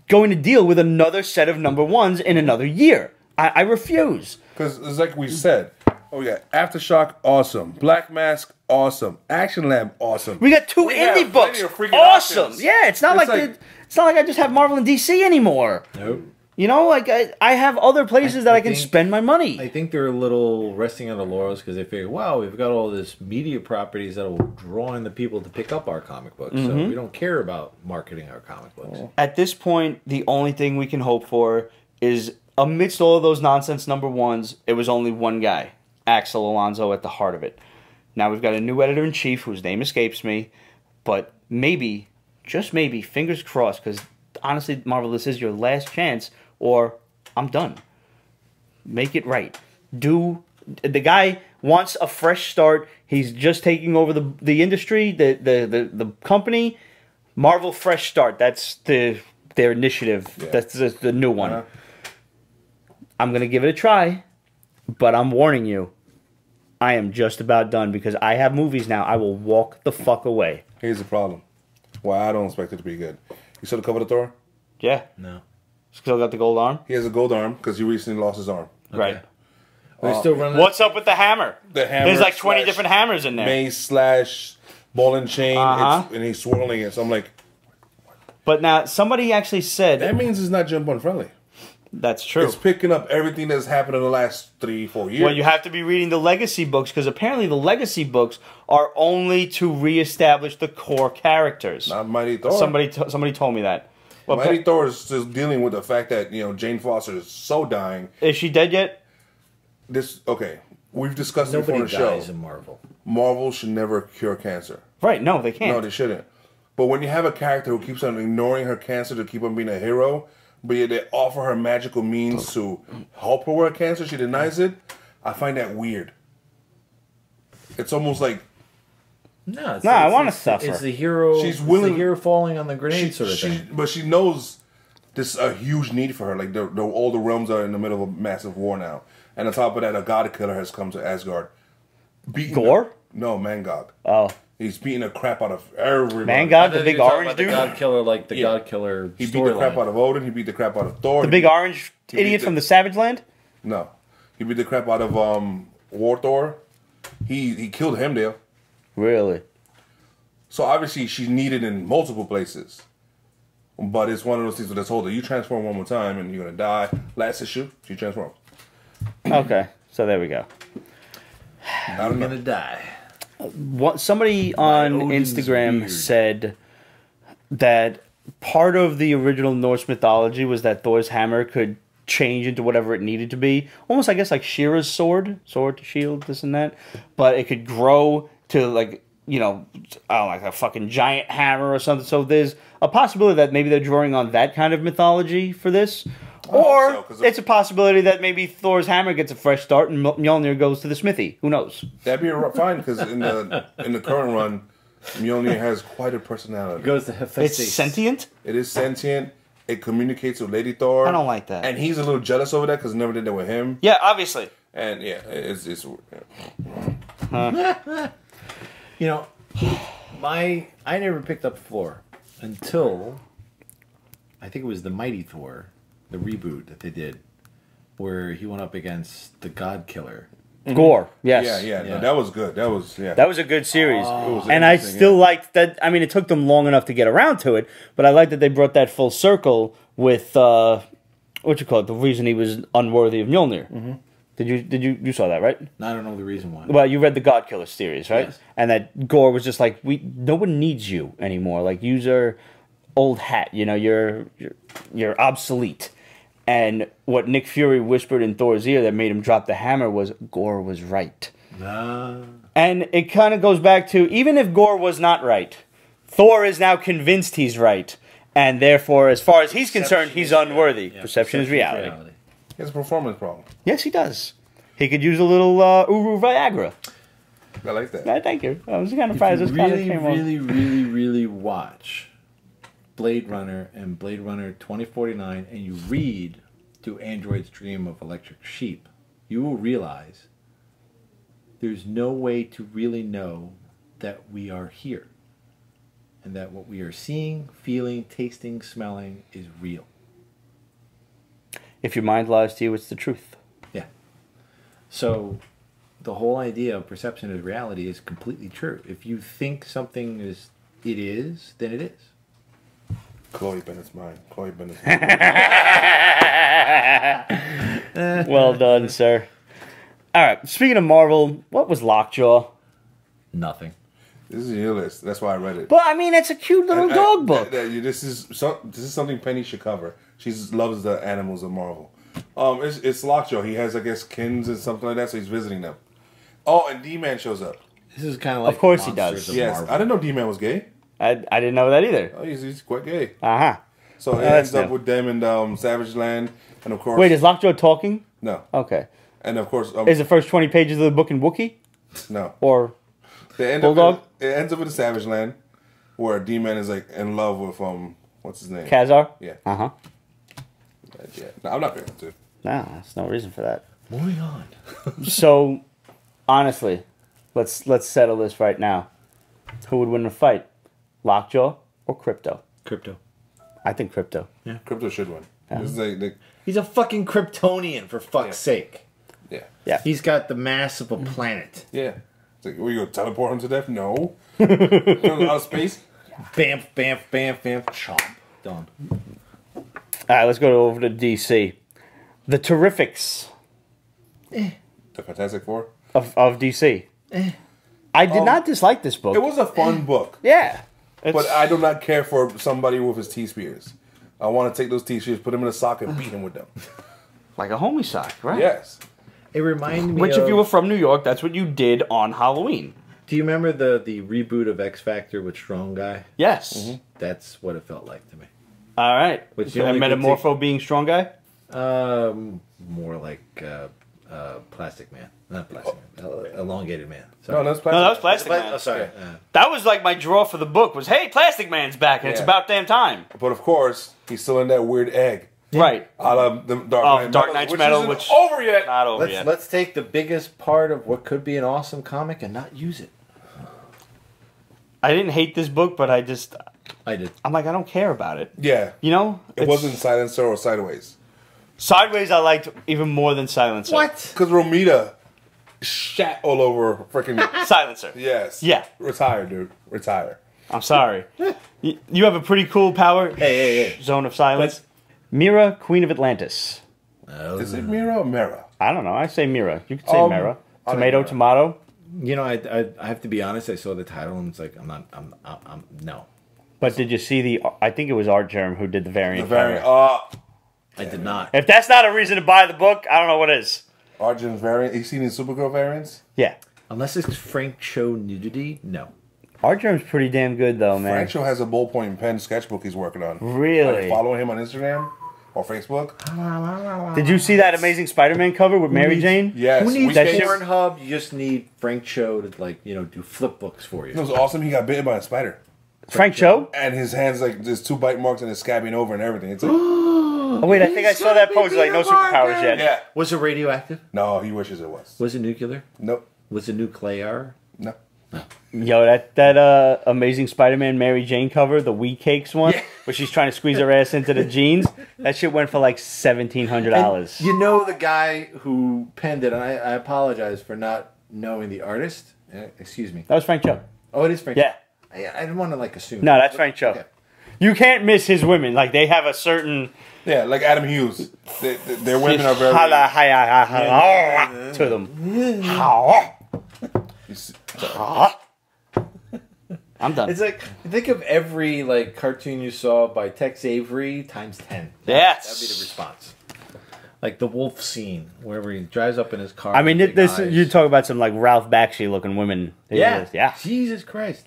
going to deal with another set of number ones in another year. I refuse. Because it's like we said. Oh yeah, Aftershock, awesome. Black Mask, awesome. Action Lab, awesome. We got two indie books, awesome. Options. Yeah, it's not like I just have Marvel and DC anymore. Nope. You know, like I have other places that I can spend my money. I think they're a little resting on the laurels because they figure, wow, we've got all this media properties that will draw in the people to pick up our comic books. So we don't care about marketing our comic books. At this point, the only thing we can hope for is amidst all of those nonsense number ones, it was only one guy, Axel Alonso, at the heart of it. Now we've got a new editor-in-chief whose name escapes me, but maybe, just maybe, fingers crossed, because honestly, Marvel, this is your last chance, or I'm done. Make it right. The guy wants a fresh start. He's just taking over the industry, the company. Marvel Fresh Start. That's their initiative. Yeah. That's the new one. I'm going to give it a try, but I'm warning you, I am just about done because I have movies now. I will walk the fuck away. Here's the problem. Well, I don't expect it to be good. You saw the cover of Thor? Yeah. No. Still got the gold arm? He has a gold arm because he recently lost his arm. Okay. Right. They're still running. What's up with the hammer? The hammer. There's like 20 different hammers in there. Mace / ball and chain, and he's swirling it. So I'm like. But now, somebody actually said. That means it's not jump on friendly. That's true. It's picking up everything that's happened in the last 3-4 years. Well, you have to be reading the legacy books because apparently the legacy books are only to reestablish the core characters. Not Mighty Thor. Somebody told me that. Well, Mighty Thor is still dealing with the fact that Jane Foster is so dying. Is she dead yet? We've discussed it before on the show. Nobody dies in Marvel. Marvel should never cure cancer. Right? No, they can't. No, they shouldn't. But when you have a character who keeps on ignoring her cancer to keep on being a hero, but yet they offer her magical means to help her with her cancer, she denies it. I find that weird. It's almost like. No, I want to suffer. It's the hero. She's willing. The hero falling on the grenade sort of thing. But she knows this is a huge need for her. Like all the realms are in the middle of a massive war now, and on top of that, a god killer has come to Asgard. Gore? No, Mangog. Oh. He's beating the crap out of everybody. Mangog, the big orange dude? The god killer, god killer. He beat the crap out of Odin. He beat the crap out of Thor. The big orange idiot from the Savage Land? No. He beat the crap out of War Thor. He killed Heimdall. Really? So obviously she's needed in multiple places. But it's one of those things where they told her, you transform one more time and you're going to die. Last issue, she transforms. Okay. So there we go. I'm going to die. Somebody on Instagram said that part of the original Norse mythology was that Thor's hammer could change into whatever it needed to be. Almost, I guess, like She-Ra's sword to shield, this and that. But it could grow to, like, like a fucking giant hammer or something. So there's a possibility that maybe they're drawing on that kind of mythology for this. Or it's a possibility that maybe Thor's hammer gets a fresh start and Mjolnir goes to the smithy. Who knows? That'd be fine because in the current run, Mjolnir has quite a personality. It goes to Hephaestus. It's sentient? It is sentient. It communicates with Lady Thor. I don't like that. And he's a little jealous over that because never did that with him. Yeah, obviously. And yeah, it's You know, I never picked up Thor until I think it was the Mighty Thor, the reboot that they did, where he went up against the God Killer. Gore, yes. Yeah. No, that was good. That was That was a good series. was And I interesting, still liked that. I mean, it took them long enough to get around to it, but I like that they brought that full circle with, what you call it, the reason he was unworthy of Mjolnir. Mm-hmm. You saw that, right? I don't know the reason why. Well, you read the God Killer series, right? Yes. And that Gore was just like, no one needs you anymore. Like, use your old hat. You know, you're obsolete. And what Nick Fury whispered in Thor's ear that made him drop the hammer was, Gore was right. And it kind of goes back to, even if Gore was not right, Thor is now convinced he's right. And therefore, as far as he's concerned, he's unworthy. Yeah, perception is reality. he has a performance problem. Yes, he does. He could use a little Uru Viagra. I like that. Thank you. I was kind of surprised this kind of came on. Really watch Blade Runner and Blade Runner 2049 and you read To Android's Dream of Electric Sheep, you will realize there's no way to really know that we are here. And that what we are seeing, feeling, tasting, smelling is real. If your mind lies to you, it's the truth. Yeah. So the whole idea of perception as reality is completely true. If you think something is, then it is. Chloe Bennett's mine. Chloe Bennett's mine. Well done, sir. All right. Speaking of Marvel, what was Lockjaw? Nothing. This is your list. That's why I read it. But I mean, it's a cute little dog book. This is something Penny should cover. She loves the animals of Marvel. It's Lockjaw. He has, I guess, kins and something like that, so he's visiting them. Oh, and D-Man shows up. This is kind of like Of course he Monsters does. of Yes, Marvel. I didn't know D-Man was gay. I didn't know that either. Oh, he's quite gay. Uh-huh. So it that's ends up new. with them in Savage Land, and of course... Wait, is Lockjaw talking? No. Okay. And of course... Is the first 20 pages of the book in Wookiee? No. Or... Bulldog? It ends up in Savage Land, where D-Man is like in love with what's his name? Kazar? Yeah. Uh-huh. Yeah. No, I'm not paying attention. No, there's no reason for that. Moving on. So, honestly, let's settle this right now. Who would win the fight? Lockjaw or Crypto? Crypto. I think Crypto. Crypto should win. This is like He's a fucking Kryptonian, for fuck's sake. yeah. Yeah. He's got the mass of a planet. Yeah. It's like, we gonna teleport him to death? No. Out of space? Bamf, bamf, bamf, bamf. Chomp. Done. All right, let's go over to DC. The Terrifics The Fantastic Four? of DC. I did not dislike this book. It was a fun book, Yeah. but I do not care for somebody with his T-spears. I want to take those T-spears, put them in a sock, and beat him with them. Like a homie sock, right? Yes. It reminded me Which, of... if you were from New York, that's what you did on Halloween. Do you remember the reboot of X Factor with Strong Guy? Yes. That's what it felt like to me. All right. Which So, the only good Metamorpho being strong guy? More like Plastic Man. Not Plastic Man. Elongated Man. Sorry. No, that's No, that was Plastic Oh, Man. sorry. That was like my draw for the book was, hey, Plastic Man's back, and it's Yeah. about damn time. But of course, he's still in that weird egg. Right. I love the Dark Dark Knight's Metal, isn't which- over yet. Not over yet. Let's take the biggest part of what could be an awesome comic and not use it. I didn't hate this book, but I did. I'm like, I don't care about it. Yeah. You know? It wasn't Silencer or Sideways. Sideways I liked even more than Silencer. What? Because Romita shat all over freaking... Silencer. Yes. Yeah. Retire, dude. Retire. I'm sorry. You have a pretty cool power Hey. zone of silence. Mera, Queen of Atlantis. Is it Mera or Mera? I don't know. I say Mera. You could say Mera. Tomato, Mera. tomato. You know, I have to be honest. I saw the title and it's like, no. But did you see I think it was Art Germ who did the variant. The variant. cover. I did not. If that's not a reason to buy the book, I don't know what is. Arjun's variant. You seen his Supergirl variants? Yeah. Unless it's Frank Cho nudity, no. Art Germ's pretty damn good, though, man. Frank Cho has a ballpoint pen sketchbook he's working on. Really? Like, follow him on Instagram or Facebook. Did you see that amazing Spider-Man cover with Mary Jane? Yes. Who needs that shit- Pornhub? You just need Frank Cho to do flip books for you. It was awesome. He got bitten by a spider. Frank Cho? And his hands, like, there's 2 bite marks and it's scabbing over and everything. It's like, Oh, wait, I think I saw that post. Like, no superpowers yet. yeah. Was it radioactive? No, he wishes it was. Was it nuclear? Nope. Was it nuclear? No. Yo, that Amazing Spider-Man Mary Jane cover, the Wheat Cakes one, where she's trying to squeeze her ass into the jeans, that shit went for like $1,700. You know the guy who penned it, and I apologize for not knowing the artist. Excuse me. That was Frank Cho. Oh, it is Frank. Yeah. I didn't want to like assume. No, that's Frank Cho. Okay. You can't miss his women. Like, they have a certain... Yeah, like Adam Hughes. Their women are very... to them. I'm done. It's like, think of every like cartoon you saw by Tex Avery times 10. Yes. That'd be the response. Like the wolf scene, wherever he drives up in his car. I mean, with big this eyes. you talk about some like Ralph Bakshi looking women. Yeah. Jesus Christ.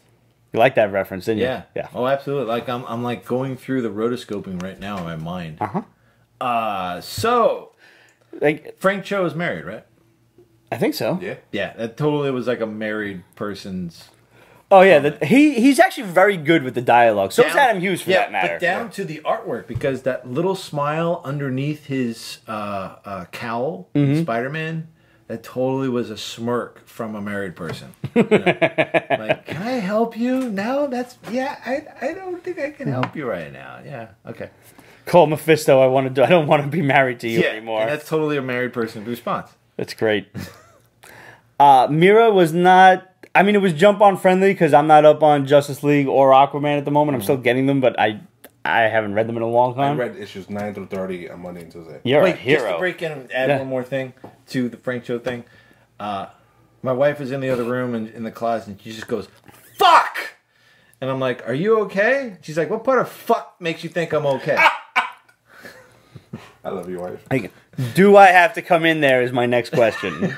You like that reference, didn't you? Yeah. Yeah. Oh, absolutely. Like I'm like going through the rotoscoping right now in my mind. So Like, Frank Cho is married, right? I think so. Yeah. Yeah, that totally was like a married person's. Oh yeah, he's actually very good with the dialogue. So is Adam Hughes, for that matter. But down to the artwork, because that little smile underneath his cowl, Spider-Man, that totally was a smirk from a married person. You know? Like, can I help you? No, I don't think I can help you right now. Yeah, okay. Call Mephisto. I don't want to be married to you anymore. And that's totally a married person's response. That's great. Mera was not. I mean, it was jump on friendly because I'm not up on Justice League or Aquaman at the moment. I'm still getting them, but I haven't read them in a long I time. read issues 9 through 30 on Monday and Tuesday. You're Wait, a hero. just to break in and add one more thing to the Frank Cho thing. My wife is in the other room and in the closet, and she just goes, "Fuck!" And I'm like, "Are you okay?" She's like, "What part of fuck makes you think I'm okay?" I love you, wife. Do I have to come in there is my next question.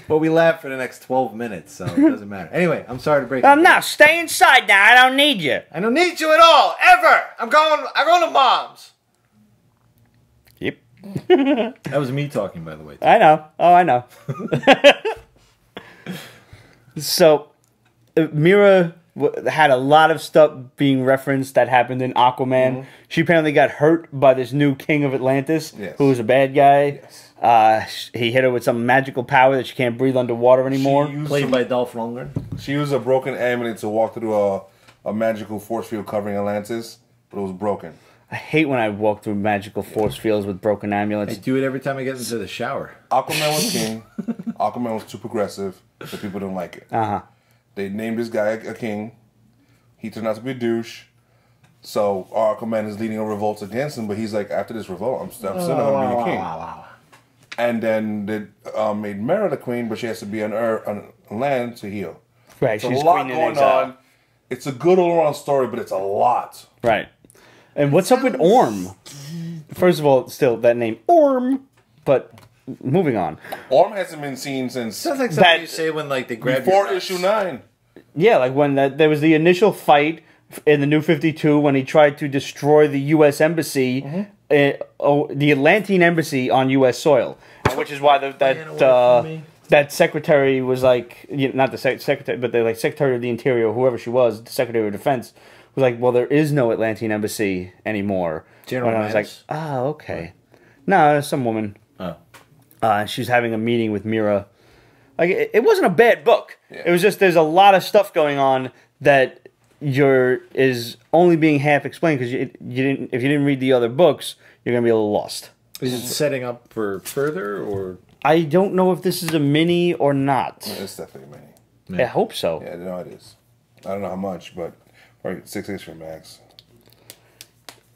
Well, we laughed for the next 12 minutes, so it doesn't matter. Anyway, I'm sorry to break. No, stay inside now. I don't need you. I don't need you at all, ever. I'm going to mom's. Yep. That was me talking, by the way. I know. Oh, I know. So, Mera had a lot of stuff being referenced that happened in Aquaman. She apparently got hurt by this new king of Atlantis, who was a bad guy. Yes. He hit her with some magical power that she can't breathe underwater anymore. Played by Dolph Lundgren. She used a broken amulet to walk through a magical force field covering Atlantis, but it was broken. I hate when I walk through magical force fields with broken amulets. I do it every time I get into the shower. Aquaman was king. Aquaman was too progressive, so people didn't like it. They named this guy a king. He turned out to be a douche. So Aquaman is leading a revolt against him, but he's like, after this revolt, I'm still not going to be a king. And then they made Mera the queen, but she has to be on land to heal. Right, so she's a lot queen in going exile. on. It's a good all-around story, but it's a lot. Right. And what's up with Orm? First of all, still, that name, Orm. But moving on. Orm hasn't been seen since Sounds like something you say when like they grab before your nuts. issue 9. Yeah, like when there was the initial fight in the New 52 when he tried to destroy the U.S. Embassy, the Atlantean Embassy on U.S. soil. Which is why that secretary was like, not the secretary, but the Secretary of the Interior, or whoever she was, the Secretary of Defense, was like, well, there is no Atlantean Embassy anymore. General and I was like, oh, okay. No, some woman. Oh. She was having a meeting with Mera. Like, it wasn't a bad book. Yeah. It was just there's a lot of stuff going on that is only being half explained because if you didn't read the other books, you're gonna be a little lost. Is it setting up for further, or I don't know if this is a mini or not. Yeah, it's definitely a mini. Yeah. I hope so. Yeah, no, it is. I don't know how much, but probably 6 issue max.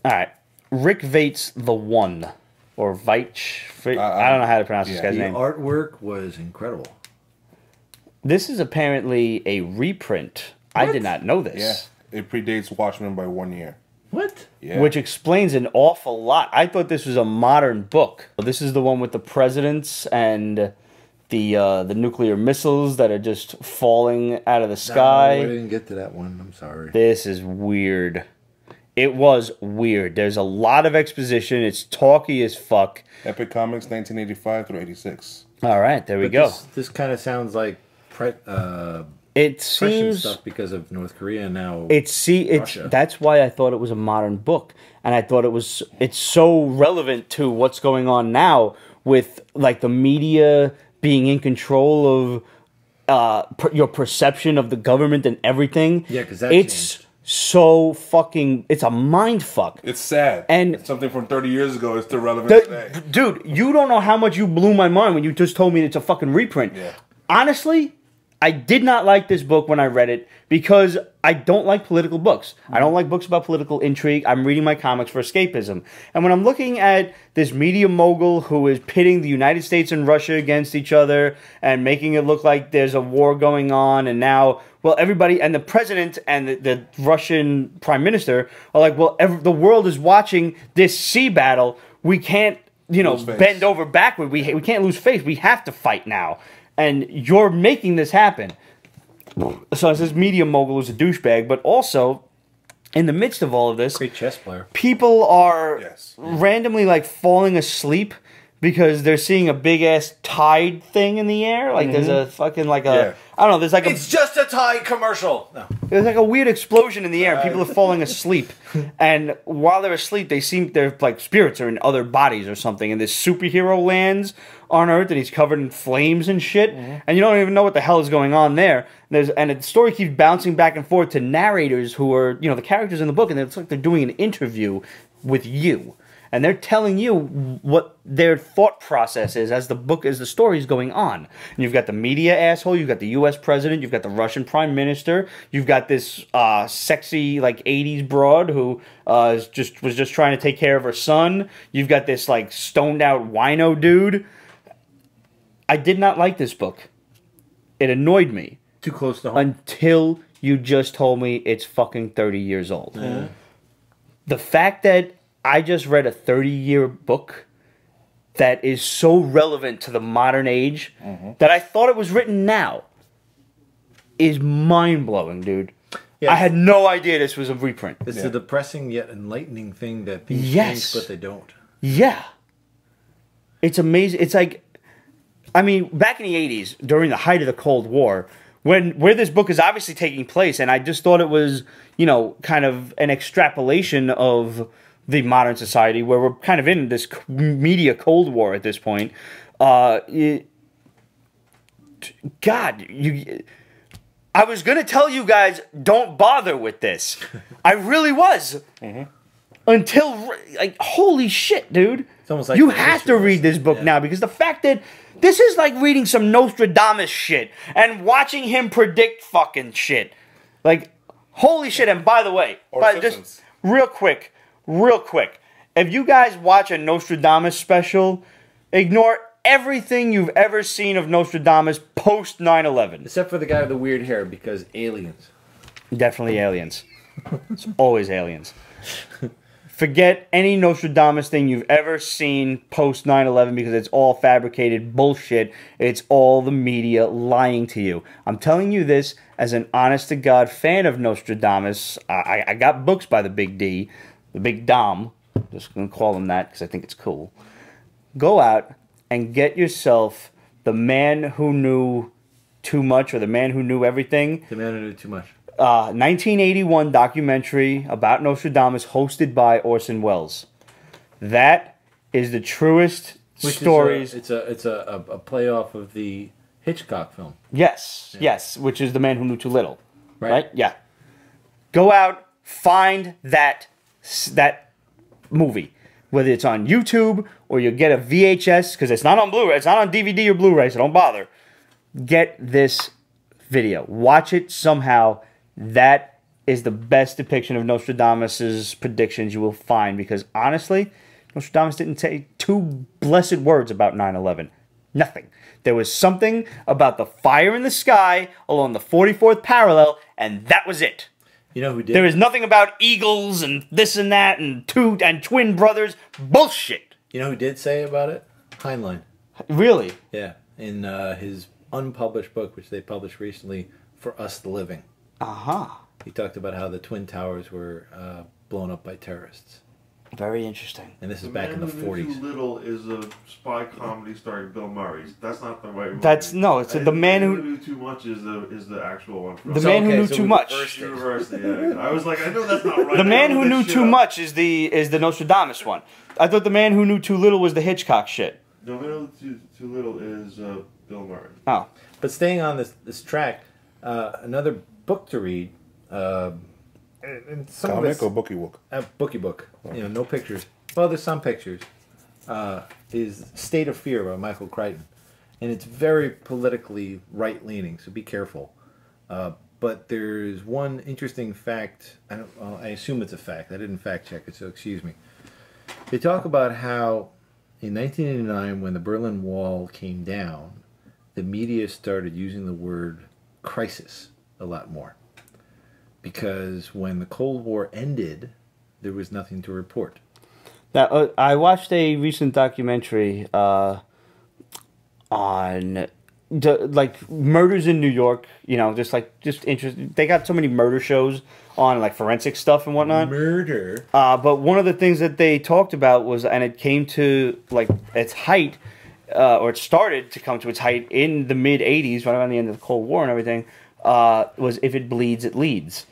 All right, Rick Veitch the One, or Veitch. I don't know how to pronounce this guy's name. The artwork was incredible. This is apparently a reprint. What? I did not know this. Yeah, it predates Watchmen by 1 year. What? Yeah. Which explains an awful lot. I thought this was a modern book. This is the one with the presidents and the nuclear missiles that are just falling out of the sky. No, I didn't get to that one. I'm sorry. This is weird. It was weird. There's a lot of exposition. It's talky as fuck. Epic Comics 1985 through 86. All right, there we go. This kind of sounds like it seems stuff because of North Korea now. Russia. That's why I thought it was a modern book, and I thought it's so relevant to what's going on now with like the media being in control of your perception of the government and everything. Yeah, because that it's changed. so fucking. It's a mind fuck. It's sad. And something from 30 years ago is still relevant today. Dude, you don't know how much you blew my mind when you just told me it's a fucking reprint. Yeah. Honestly, I did not like this book when I read it because I don't like political books. I don't like books about political intrigue. I'm reading my comics for escapism. And when I'm looking at this media mogul who is pitting the United States and Russia against each other and making it look like there's a war going on, and now, well, everybody, and the president and the Russian prime minister are like, well, the world is watching this sea battle. We can't, bend over backward. We can't lose face. We have to fight now. And you're making this happen. So as this media mogul is a douchebag, but also, in the midst of all of this, Great chess player. people are randomly like falling asleep because they're seeing a big ass tide thing in the air. Like there's a fucking I don't know. There's like It's just a Tide commercial. No. there's like a weird explosion in the air. And people are falling asleep, and while they're asleep, they're like spirits are in other bodies or something. And this superhero lands on Earth, and he's covered in flames and shit, and you don't even know what the hell is going on there. And the story keeps bouncing back and forth to narrators who are the characters in the book, and it's like they're doing an interview with you. And they're telling you what their thought process is as the story is going on. And you've got the media asshole, you've got the U.S. president, you've got the Russian prime minister, you've got this sexy like 80s broad who was just trying to take care of her son. You've got this like stoned out wino dude. I did not like this book. It annoyed me. Too close to home. Until you just told me it's fucking 30 years old. Yeah. The fact that I just read a 30-year book that is so relevant to the modern age that I thought it was written now is mind-blowing, dude. Yes. I had no idea this was a reprint. It's a depressing yet enlightening thing that things change, but they don't. Yeah. It's amazing. It's like, I mean, back in the 80s, during the height of the Cold War, where this book is obviously taking place, and I just thought it was, kind of an extrapolation of the modern society where we're kind of in this media Cold War at this point. I was going to tell you guys, don't bother with this. I really was. Until, like, holy shit, dude. It's almost like you have to read this book now, because the fact that this is like reading some Nostradamus shit and watching him predict fucking shit. Like, holy shit. And by the way, just real quick, if you guys watch a Nostradamus special, ignore everything you've ever seen of Nostradamus post 9/11. Except for the guy with the weird hair, because aliens. Definitely aliens. It's always aliens. Forget any Nostradamus thing you've ever seen post 9/11 because it's all fabricated bullshit. It's all the media lying to you. I'm telling you this as an honest-to-God fan of Nostradamus. I got books by the Big D, the Big Dom. Just going to call him that because I think it's cool. Go out and get yourself The Man Who Knew Too Much, or The Man Who Knew Everything. The Man Who Knew Too Much. 1981 documentary about Nostradamus hosted by Orson Welles. That is the truest stories. It's a playoff of the Hitchcock film. Yes, yes, which is The Man Who Knew Too Little. Right? Yeah. Go out, find that movie. Whether it's on YouTube or you get a VHS, because it's not on Blu-ray, it's not on DVD or Blu-ray, so don't bother. Get this video. Watch it somehow. That is the best depiction of Nostradamus' predictions you will find, because honestly, Nostradamus didn't say two blessed words about 9/11. Nothing. There was something about the fire in the sky along the 44th parallel, and that was it. You know who did? There is nothing about eagles and this and that and twin brothers. Bullshit. You know who did say about it? Heinlein. Really? Yeah. In his unpublished book, which they published recently, For Us the Living. He talked about how the Twin Towers were blown up by terrorists. Very interesting. And this is back in the 40s. Too Little is a spy comedy starring Bill Murray. That's not the right one. That's no. It's The Man Who Knew Too Much is the actual one. The Man Who Knew Too Much. University. Yeah. I was like, I know that's not right. The Man Who Knew Too Much is the Nostradamus one. I thought The Man Who Knew Too Little was the Hitchcock shit. The Man Who Knew Too Little is Bill Murray. Oh. But staying on this track, another book to read. And some of Comic it's or bookie book? bookie book. You know, no pictures. Well, there's some pictures. Is State of Fear by Michael Crichton, and it's very politically right-leaning. So be careful. But there's one interesting fact. I assume it's a fact. I didn't fact check it, so excuse me. They talk about how in 1989, when the Berlin Wall came down, the media started using the word crisis a lot more. Because when the Cold War ended, there was nothing to report. Now, I watched a recent documentary on like murders in New York. You know, just interesting. They got so many murder shows on like forensic stuff and whatnot. Murder. But one of the things that they talked about was, and it came to like its height, or it started to come to its height in the mid '80s, right around the end of the Cold War and everything. Was if it bleeds, it leads.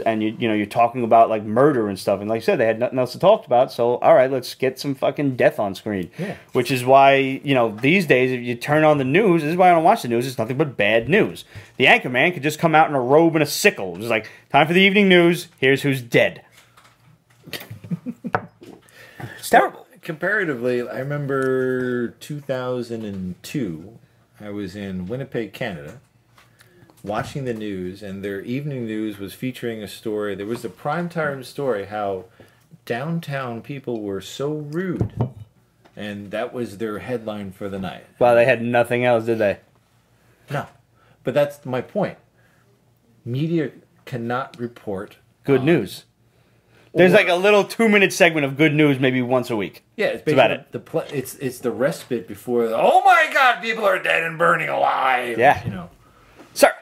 And you're talking about like murder and stuff, and like I said, they had nothing else to talk about. So all right, let's get some fucking death on screen. Yeah. Which is why these days if you turn on the news, this is why I don't watch the news. It's nothing but bad news. The anchorman could just come out in a robe and a sickle. It's like time for the evening news. Here's who's dead. It's terrible. Comparatively, I remember 2002. I was in Winnipeg, Canada, watching the news, and their evening news was featuring a story. There was a primetime story how downtown people were so rude, and that was their headline for the night. Well, they had nothing else, did they? No, but that's my point. Media cannot report good news. There's like a little 2-minute segment of good news maybe once a week. Yeah, it's about it. It's the respite before. Oh my God, people are dead and burning alive. Yeah,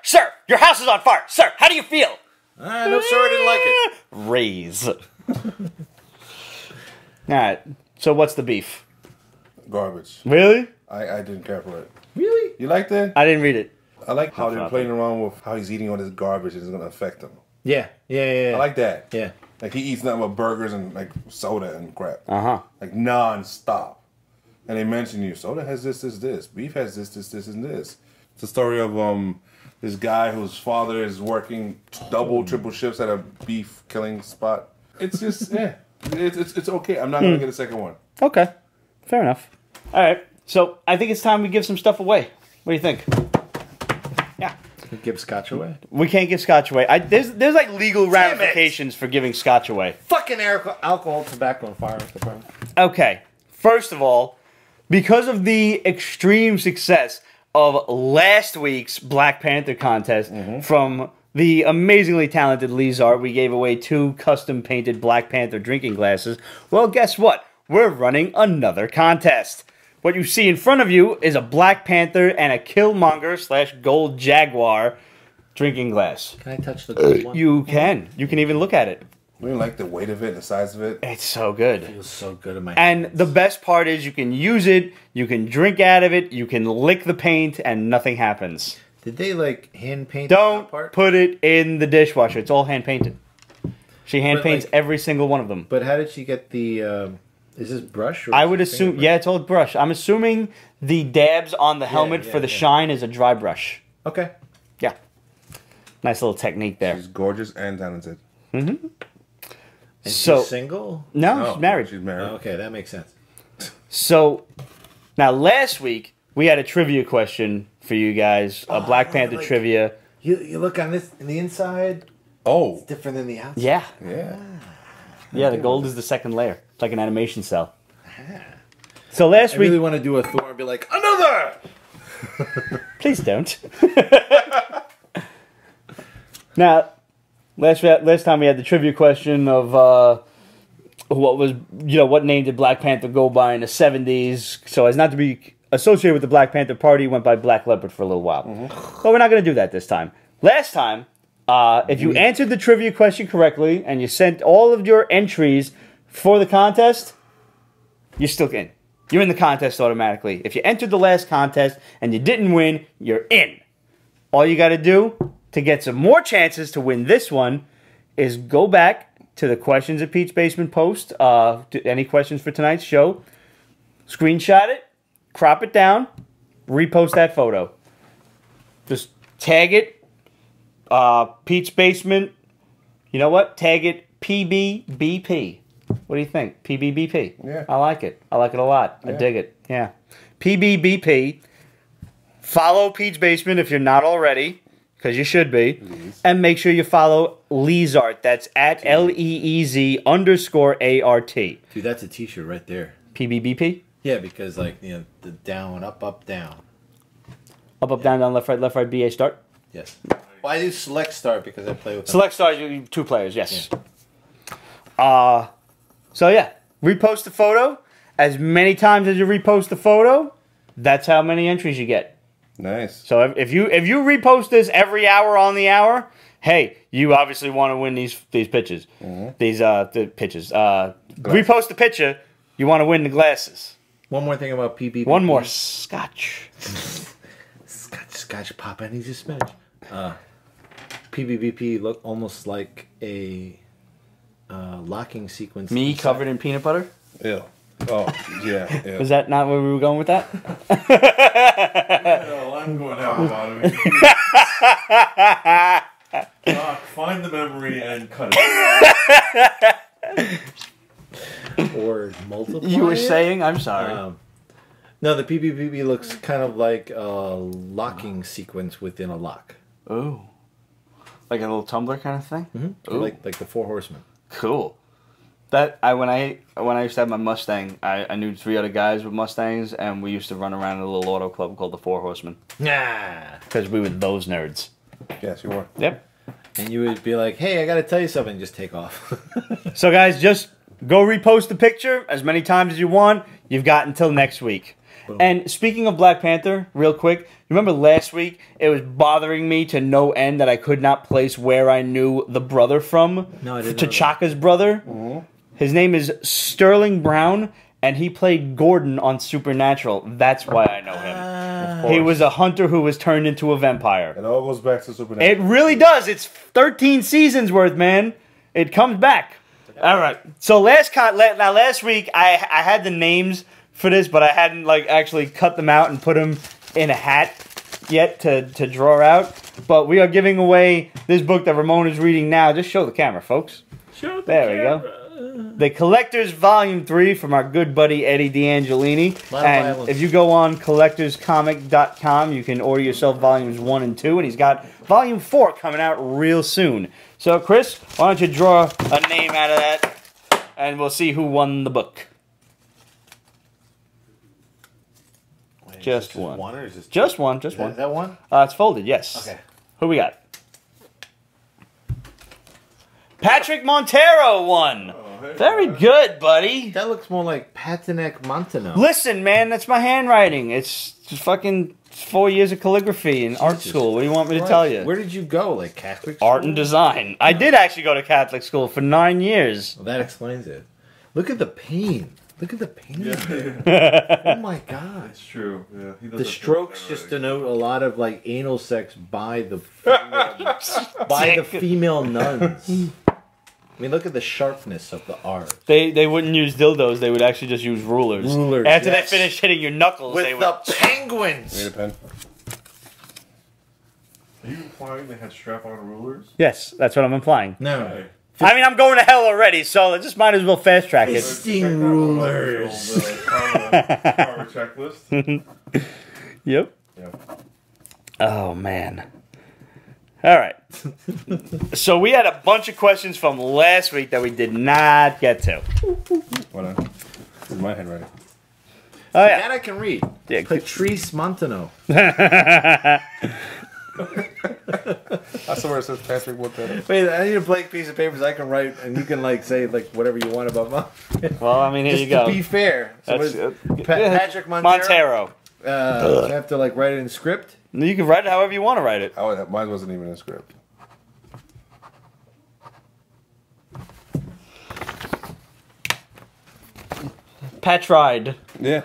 Sir, your house is on fire. Sir, how do you feel? No, sir, I didn't like it. Raise. All right. So what's the beef? Garbage. Really? I didn't care for it. Really? You like that? I didn't read it. I like how they're playing around with how he's eating all this garbage and it's going to affect him. Yeah. I like that. Yeah. Like he eats nothing but burgers and like soda and crap. Uh-huh. Like non-stop. And they mention soda has this. Beef has this, and this. It's a story of this guy whose father is working double, triple shifts at a beef killing spot. It's just, yeah. It's okay. I'm not going to get a second one. Okay. Fair enough. All right. So I think it's time we give some stuff away. What do you think? Yeah. Give scotch away? We can't give scotch away. There's like legal ramifications for giving scotch away. Fucking alcohol, tobacco, and firearms department. Okay. First of all, because of the extreme success of last week's Black Panther contest from the amazingly talented Lizard, we gave away 2 custom-painted Black Panther drinking glasses. Well, guess what? We're running another contest. What you see in front of you is a Black Panther and a Killmonger/Gold Jaguar drinking glass. Can I touch the gold one? You can. You can even look at it. We like the weight of it, the size of it. It's so good. It feels so good in my And hands. the best part is you can use it, you can drink out of it, you can lick the paint, and nothing happens. Did they like hand paint Don't that part? put it in the dishwasher. It's all hand painted. She hand paints every single one of them. But how did she get the... is this brush? Or I would assume... Yeah, it's all brush. I'm assuming the dabs on the helmet for the shine is a dry brush. Okay. Yeah. Nice little technique there. She's gorgeous and talented. Mm-hmm. And So- she's single? No, she's married. She's married. Oh, okay, that makes sense. So, now last week, we had a trivia question for you guys. A Black Panther like- trivia. You look on this, in the inside, Oh. it's different than the outside. Yeah. Yeah. Yeah, the gold is the second layer. It's like an animation cell. So last I week... really want to do a Thor and be like, another! Please don't. Now, last time we had the trivia question of what name did Black Panther go by in the 70s? So as not to be associated with the Black Panther Party, went by Black Leopard for a little while. But we're not going to do that this time. Last time, if you answered the trivia question correctly and you sent all of your entries for the contest, you're still in. You're in the contest automatically. If you entered the last contest and you didn't win, you're in. All you got to do to get some more chances to win this one is go back to the questions at Pete's Basement post. Any questions for tonight's show? Screenshot it, crop it down, repost that photo. Just tag it, Pete's Basement. You know what? Tag it PBBP. What do you think? PBBP. Yeah. I like it. I like it a lot. I Yeah. dig it. Yeah. PBBP. Follow Pete's Basement if you're not already, because you should be. And make sure you follow Lee's Art. That's at LEEZ_ART. Dude, that's a T-shirt right there. PBBP? Yeah, because like the down, up, down. Up, down, left, right, BA start. Yes. Well, I do select start because I play with them. Select start, 2 players, yes. So yeah, repost the photo. As many times as you repost the photo, that's how many entries you get. Nice. So if you repost this every hour on the hour, hey, you obviously want to win these pitches. The pitches. Repost the picture, you want to win the glasses. One more thing about PBB. One more scotch. Scotch pop. I need to smidge. PBBP look almost like a locking sequence. Me covered in peanut butter? Ew. Oh, yeah. Was that not where we were going with that? No, I'm going down the bottom. Doc, find the memory and cut it. Or multiply. You were it? saying? I'm sorry. No, the PBBB looks kind of like a locking sequence within a lock. Ooh. Like a little tumbler kind of thing? Mm-hmm. Like the Four Horsemen. Cool. When I used to have my Mustang, I knew 3 other guys with Mustangs, and we used to run around in a little auto club called the Four Horsemen. Nah. Because we were those nerds. Yes, you were. Yep. And you would be like, hey, I got to tell you something. Just take off. So guys, just go repost the picture as many times as you want. You've got until next week. Boom. And speaking of Black Panther, real quick, remember last week it was bothering me to no end that I could not place where I knew the brother from? No, I didn't know that. T'Chaka's brother. His name is Sterling Brown, and he played Gordon on Supernatural. That's why I know him. He was a hunter who was turned into a vampire. It all goes back to Supernatural. It really does. It's 13 seasons worth, man. It comes back. All right. So last week I had the names for this, but I hadn't actually cut them out and put them in a hat yet to draw out. But we are giving away this book that Ramon is reading now. Just show the camera, folks. There we go. The Collectors Volume 3 from our good buddy Eddie D'Angelini. And violence. if you go on collectorscomic.com, you can order yourself Volumes 1 and 2. And he's got Volume 4 coming out real soon. So, Chris, why don't you draw a name out of that, and we'll see who won the book. Wait, Just is this one. One or is this Just one, just Is one. that one? It's folded, yes. Okay. Who we got? Patrick Montero won. Very good, buddy. That looks more like Patinek Montano. Listen, man, that's my handwriting. It's just fucking 4 years of calligraphy in art school. What do you want me to tell you? Where did you go? Like Catholic school? Art and design. I did actually go to Catholic school for 9 years. Well, that explains it. Look at the pain. Look at the pain. Yeah. Oh my god. It's true. Yeah, he does The a strokes perfect just handwriting. denote a lot of anal sex by the female nuns. I mean, look at the sharpness of the art. They wouldn't use dildos. They would actually just use rulers. Rulers, After yes. they finished hitting your knuckles, they With would... the penguins! Need a pen? Are you implying they had strap-on rulers? Yes, that's what I'm implying. No. Okay. I mean, I'm going to hell already, so I just might as well fast track it. Fisting rulers. Karma checklist. Yep. Yeah. Oh, man. All right. So we had a bunch of questions from last week that we did not get to. Hold on. This is my handwriting. Oh, yeah. That I can read. Yeah. Patrice Montano. I swear it says Patrick Montero. Wait, I need a blank piece of paper so I can write, and you can say whatever you want about mine. Well, I mean, here Just you go. to be fair. So That's, what is- Patrick Montero. Montero. I have to write it in script. You can write it however you want to write it. Mine wasn't even in script. Patride. Yeah.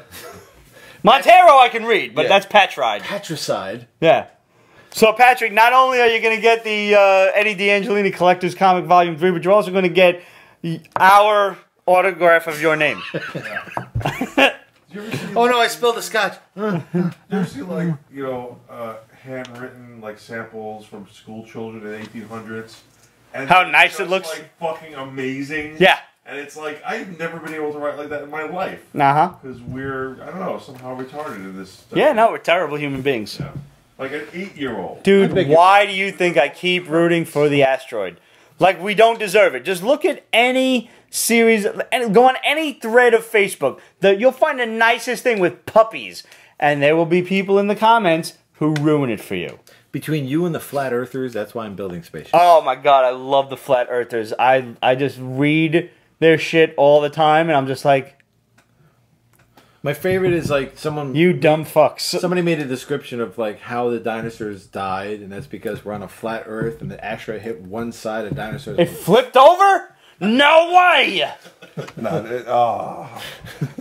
Montero I can read, but Yeah. that's Patride. Patricide. Yeah. So, Patrick, not only are you going to get the Eddie D'Angelini Collector's Comic Volume 3, but you're also going to get our autograph of your name. you ever see, Oh no, I spilled the scotch. you ever see like, you know, handwritten like samples from school children in the 1800s? And How it's nice it just, looks. like fucking amazing. Yeah. And it's like, I've never been able to write like that in my life. Uh-huh. Because we're, I don't know, somehow retarded in this stuff. Yeah, no, we're terrible human beings. Yeah. Like an 8-year-old. Dude, why do you think I keep rooting for the asteroid? Like, we don't deserve it. Just look at any series, and go on any thread of Facebook. You'll find the nicest thing with puppies. And there will be people in the comments who ruin it for you. Between you and the flat earthers, that's why I'm building spaceships. Oh my god, I love the flat earthers. I just read their shit all the time, and I'm just like, My favorite is like someone. you dumb fucks. Somebody made a description of like how the dinosaurs died, and that's because we're on a flat Earth, and the asteroid hit one side of dinosaurs. It flipped over? No way!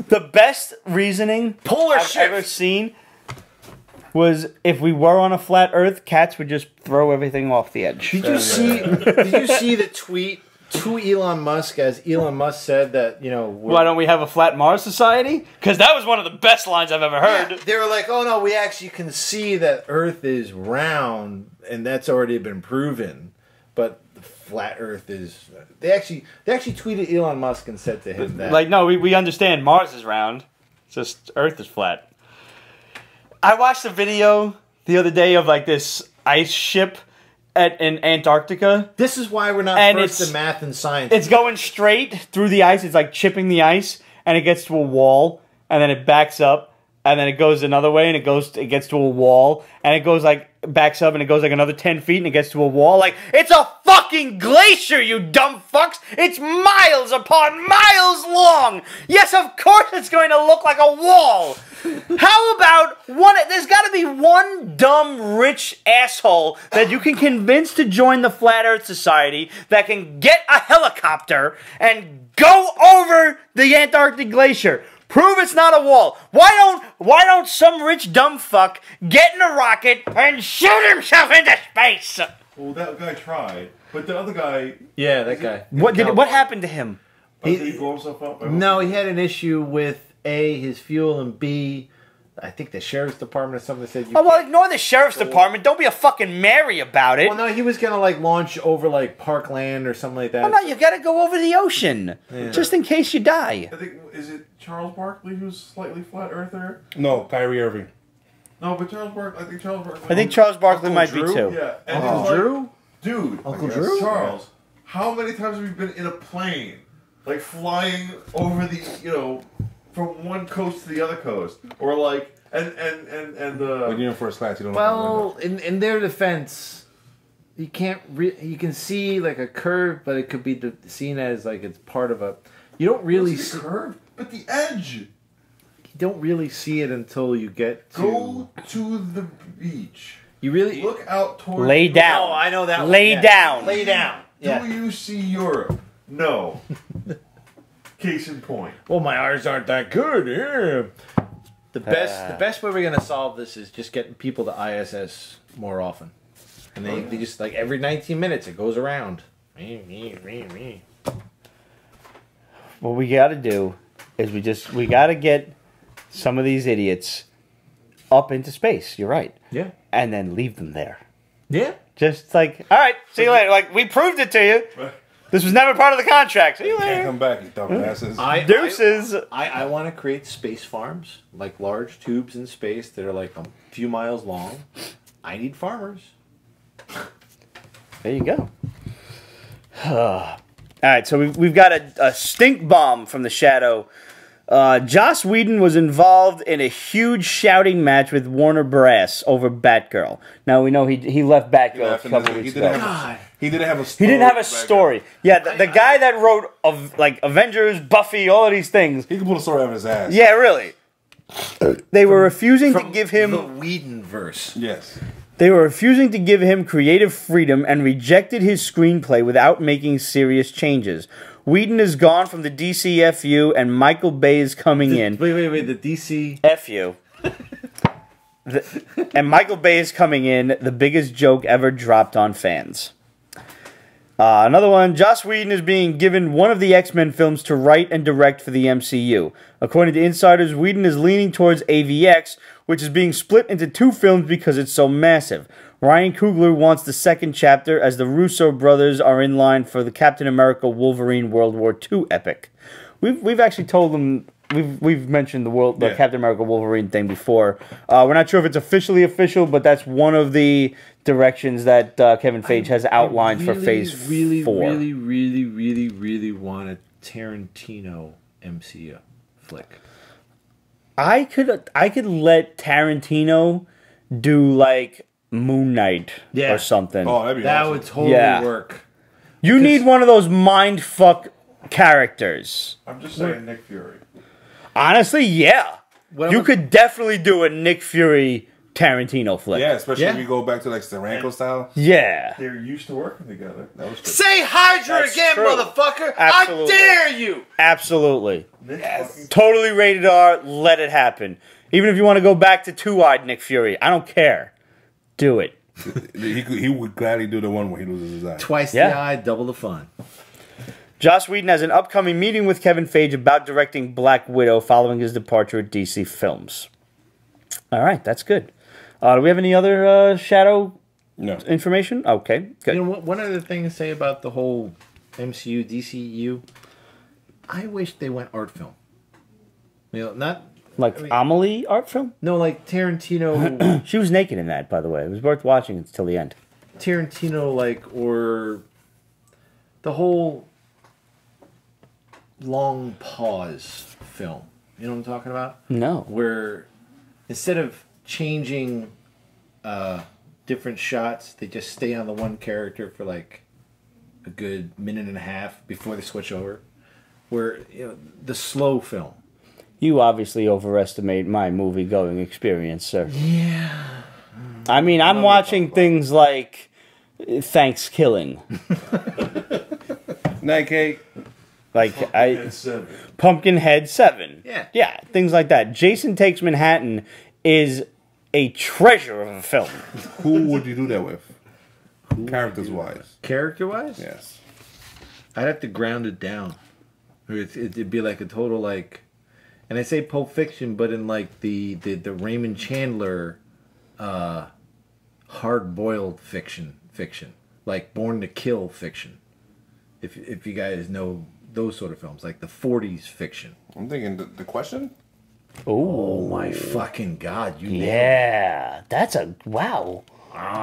The best reasoning I've ever seen was if we were on a flat Earth, cats would just throw everything off the edge. Did you see? Did you see the tweet to Elon Musk as Elon Musk said that Why don't we have a flat Mars society? Because that was one of the best lines I've ever heard. Yeah, they were like, "Oh no, we actually can see that Earth is round, and that's already been proven." But the flat Earth is. They actually tweeted Elon Musk and said to him that, Like, no, we understand Mars is round. It's just Earth is flat. I watched a video the other day of like this ice ship in Antarctica. "This is why we're not And first it's- in math and science." It's going straight through the ice. It's like chipping the ice, and it gets to a wall, and then it backs up, and then it goes another way, and it gets to a wall, and it goes like backs up, and it goes like another 10 feet, and it gets to a wall. Like, it's a fucking glacier, you dumb fucks! It's miles upon miles long. Yes, of course, it's going to look like a wall. How about one? There's got to be one dumb rich asshole that you can convince to join the Flat Earth Society that can get a helicopter and go over the Antarctic glacier. Prove it's not a wall. Why don't some rich dumb fuck get in a rocket and shoot himself into space? Well, that guy tried, but the other guy. yeah, that guy. What happened to him? Did he blow himself up? No, he had an issue with A, his fuel, and B, I think the sheriff's department or something said. Oh, well, ignore the sheriff's department. Don't be a fucking Mary about it. Well, no, he was gonna like launch over like Parkland or something like that. Well, no, you got to go over the ocean just in case you die. I think, is it Charles Barkley who's slightly flat earther? No, Kyrie Irving. No, but Charles Barkley. I think Charles Barkley might Drew? be too. Yeah, and Uncle it's like, Drew? dude, Uncle Drew? Charles, how many times have we been in a plane, like flying over the, from one coast to the other coast, or like, When you're in first class, you don't. Well, in their defense, you can't. You can see like a curve, but it could be seen as like it's part of a. You don't really see see. the curve, but the edge. You don't really see it until you get to. Go to the beach. You really Look out towards. Lay down. Oh, I know that. Lay one. down. Lay down. Do Yeah. you see Europe? No. Case in point. Well, my eyes aren't that good. Yeah. The best way we're gonna solve this is just getting people to ISS more often, and they just like every 19 minutes it goes around. Me. What we got to do is we got to get some of these idiots up into space. You're right. Yeah. And then leave them there. Yeah. Just like, all right, see you later. Like, we proved it to you. This was never part of the contract. See you Can't later. come back, you dumbasses. Deuces. I want to create space farms, like large tubes in space that are like a few miles long. I need farmers. There you go. All right, so we've got a stink bomb from the shadow. Joss Whedon was involved in a huge shouting match with Warner Brass over Batgirl. Now we know he left Batgirl a couple weeks ago. He didn't have a story. He didn't have a story. Yeah, the guy that wrote of like Avengers, Buffy, all of these things. He can pull a story out of his ass. Yeah, really. They were refusing to give him the Whedonverse. Yes. They were refusing to give him creative freedom and rejected his screenplay without making serious changes. Whedon is gone from the DCFU and Michael Bay is coming in. Wait, the DC... FU. And Michael Bay is coming in, the biggest joke ever dropped on fans. Another one, Joss Whedon is being given one of the X-Men films to write and direct for the MCU. According to insiders, Whedon is leaning towards AVX, which is being split into 2 films because it's so massive. Ryan Coogler wants the second chapter, as the Russo brothers are in line for the Captain America Wolverine World War II epic. We've actually told them, we've mentioned the Captain America Wolverine thing before. We're not sure if it's officially official, but that's one of the directions that Kevin Feige has outlined for Phase 4. Really want a Tarantino MCU flick. I could let Tarantino do like Moon Knight or something. Oh, that'd be awesome. Would totally work. You need one of those mindfuck characters. I'm just saying Nick Fury. Honestly, yeah. You could definitely do a Nick Fury Tarantino flick. Yeah, especially if you go back to like Steranko style. Yeah. They're used to working together. That was Say Hydra That's again, true. motherfucker! Absolutely. I dare you! Absolutely. Yes. Totally rated R. Let it happen. Even if you want to go back to two-eyed Nick Fury, I don't care. Do it. He would gladly do the one where he loses his eye. Twice the eye, double the fun. Joss Whedon has an upcoming meeting with Kevin Feige about directing Black Widow following his departure at DC Films. All right, that's good. Do we have any other Shadow information? Okay, good. You know, one other thing to say about the whole MCU, DCU, I wish they went art film. You know, not... Like Amelie art film? No, like Tarantino... She was naked in that, by the way. It was worth watching until the end. Tarantino, like, or the whole long pause film. You know what I'm talking about? No. Where instead of changing different shots, they just stay on the one character for like a good minute and a half before they switch over. Where, you know, the slow film. You obviously overestimate my movie-going experience, sir. Yeah. I mean, I'm watching things like Thanksgiving. Night Cake. Like Seven. Pumpkinhead 7. Yeah. Yeah, things like that. Jason Takes Manhattan is a treasure of a film. Who would you do that with? Characters-wise. Character-wise? Yes. I'd have to ground it down. It'd be like a total, like... And I say Pulp Fiction, but in like the Raymond Chandler hard-boiled fiction. Like Born to Kill fiction. If you guys know those sort of films. Like the 40s fiction. I'm thinking the Question? Oh my fucking God. Yeah. That's a... Wow.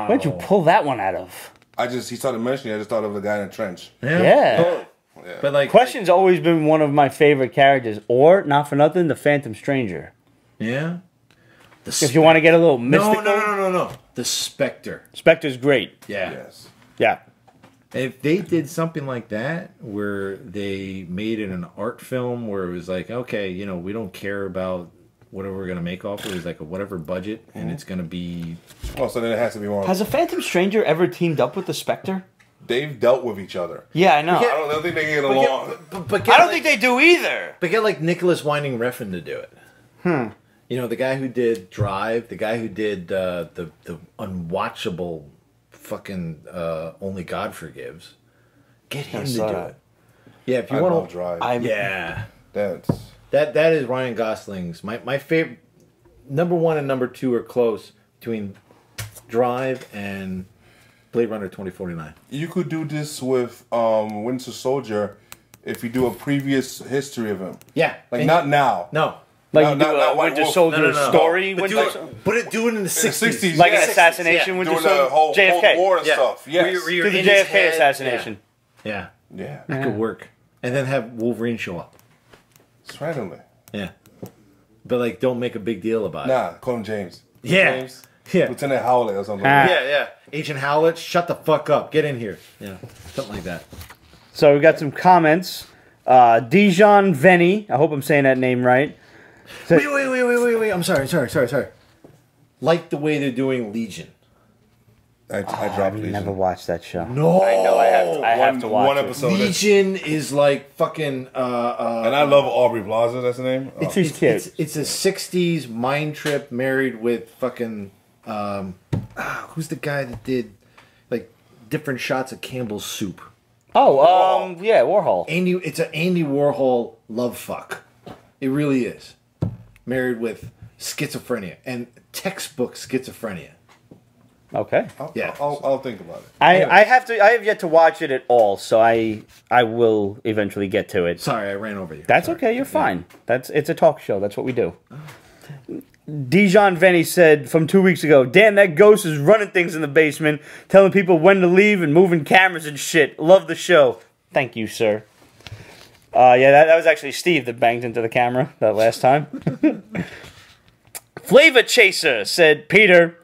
Where'd you pull that one out of? He started mentioning it, I just thought of the guy in the trench. Yeah. Yeah. But like... Question's always been one of my favorite characters. Or, not for nothing, the Phantom Stranger. Yeah. If you want to get a little mystical. No. The Spectre. Spectre's great. Yeah. Yes. Yeah. If they did something like that, where they made it an art film, where it was like, okay, you know, we don't care about whatever we're gonna make off it. It's like a whatever budget, and it's gonna be. Oh, so then it has to be more. Has a Phantom Stranger ever teamed up with the Spectre? They've dealt with each other. Yeah, I know. I don't think they get along. I don't think they do either. But get like Nicholas Winding Refn to do it. You know, the guy who did Drive, the guy who did the unwatchable fucking Only God Forgives. Get him to do it. Yeah, if you want to Drive. Yeah. That is Ryan Gosling's my favorite. Number 1 and number 2 are close between Drive and Blade Runner 2049. You could do this with Winter Soldier if you do a previous history of him. Yeah. Like not now. No. Like not you do a White Winter Wolf. Soldier No. story. But do it in the 60s. Like an Yeah. assassination Yeah. Winter Doing Soldier. the whole JFK. Cold War and Yeah. stuff. Yes. Where you're Do the in his JFK head. assassination. Yeah. Yeah. That could work. And then have Wolverine show up. It's randomly. Yeah. But like, don't make a big deal about it. Nah, call him James. Yeah. James. Yeah. Lieutenant Howlett or something. Yeah. Agent Howlett, shut the fuck up. Get in here. Yeah. Something like that. So we got some comments. Dijon Venny, I hope I'm saying that name right. Wait. I'm sorry. Like the way they're doing Legion. I dropped I've Legion. never watched that show. No. I know I have to watch one it. episode. Legion is like fucking... And I love Aubrey Plaza, that's the name. Oh. She's cute. It's a 60s mind trip married with fucking... who's the guy that did like different shots of Campbell's soup? Oh, yeah, Warhol. It's an Andy Warhol love fuck. It really is. Married with schizophrenia and textbook schizophrenia. Okay. I'll think about it. I have yet to watch it at all, so I will eventually get to it. Sorry, I ran over you. That's Sorry. okay. You're fine. It's a talk show. That's what we do. Dijon Venny said from 2 weeks ago, "Damn, that ghost is running things in the basement, telling people when to leave and moving cameras and shit. Love the show." Thank you, sir. Yeah, that was actually Steve that banged into the camera that last time. Flavor Chaser said, Peter,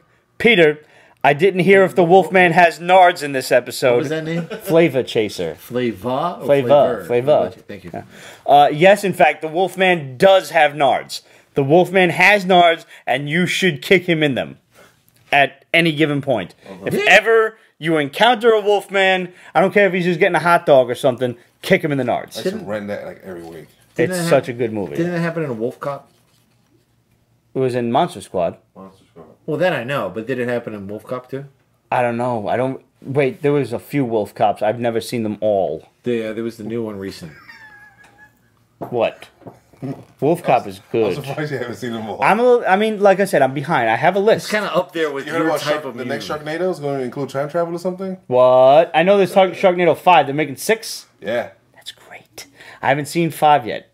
I didn't hear if the Wolfman has nards in this episode. What was that name? Flavor Chaser. Flavor? Flavor. Thank you. Yes, in fact, the Wolfman does have nards. The Wolfman has nards, and you should kick him in them at any given point. If ever you encounter a Wolfman, I don't care if he's just getting a hot dog or something, kick him in the nards. I should rent that like every week. It's such a good movie. Didn't that happen in a Wolf Cop? It was in Monster Squad. Well, that I know, but did it happen in Wolf Cop too? I don't know. Wait, there was a few Wolf Cops. I've never seen them all. There was the new one recent. What? Wolf Cop is good. I'm surprised you haven't seen them all. I mean, like I said, I'm behind. I have a list. It's kind of up there with You heard your about type of the music. next Sharknado is going to include time travel or something? What? I know there's Sharknado 5. They're making 6? Yeah. That's great. I haven't seen 5 yet.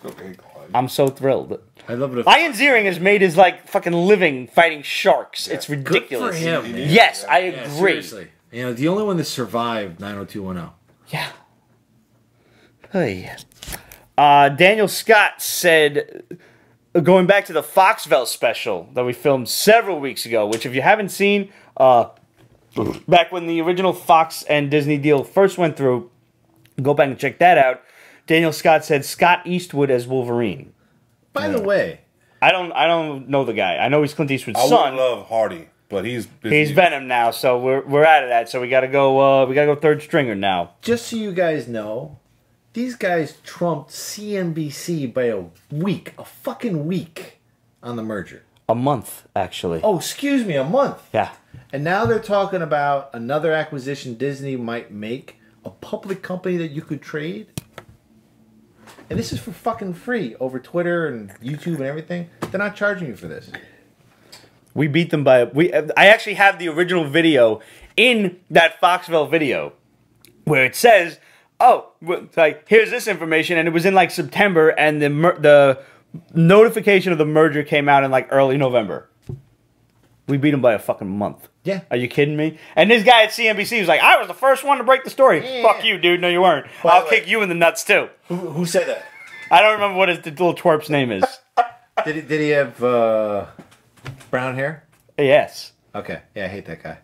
Okay, go on. I'm so thrilled. I love it. Ian Ziering has made his like fucking living fighting sharks. It's Good ridiculous. for him. Man. Yes, I Yeah, agree. seriously. You know, the only one that survived 90210. Yeah. Hey. Daniel Scott said, going back to the Foxville special that we filmed several weeks ago, which if you haven't seen, back when the original Fox and Disney deal first went through, go back and check that out. Daniel Scott said Scott Eastwood as Wolverine. By the way, I don't know the guy. I know he's Clint Eastwood's I son. would love Hardy, but he's busy. He's Venom now, so we're out of that. So we gotta go third stringer now. just so you guys know, these guys trumped CNBC by a fucking week on the merger. A month, actually. Oh, excuse me, a month. Yeah. And now they're talking about another acquisition Disney might make, a public company that you could trade. And this is for fucking free over Twitter and YouTube and everything. They're not charging you for this. We beat them by... I actually have the original video in that Foxville video where it says, like, here's this information, and it was in, like, September, and the notification of the merger came out in, like, early November. We beat them by a fucking month. Yeah. Are you kidding me? And this guy at CNBC was like, I was the first one to break the story. Yeah. Fuck you, dude. No, you weren't. I'll kick you in the nuts, too. Who said that? I don't remember what his little twerp's name is. Did he have brown hair? Yes. Okay. Yeah, I hate that guy.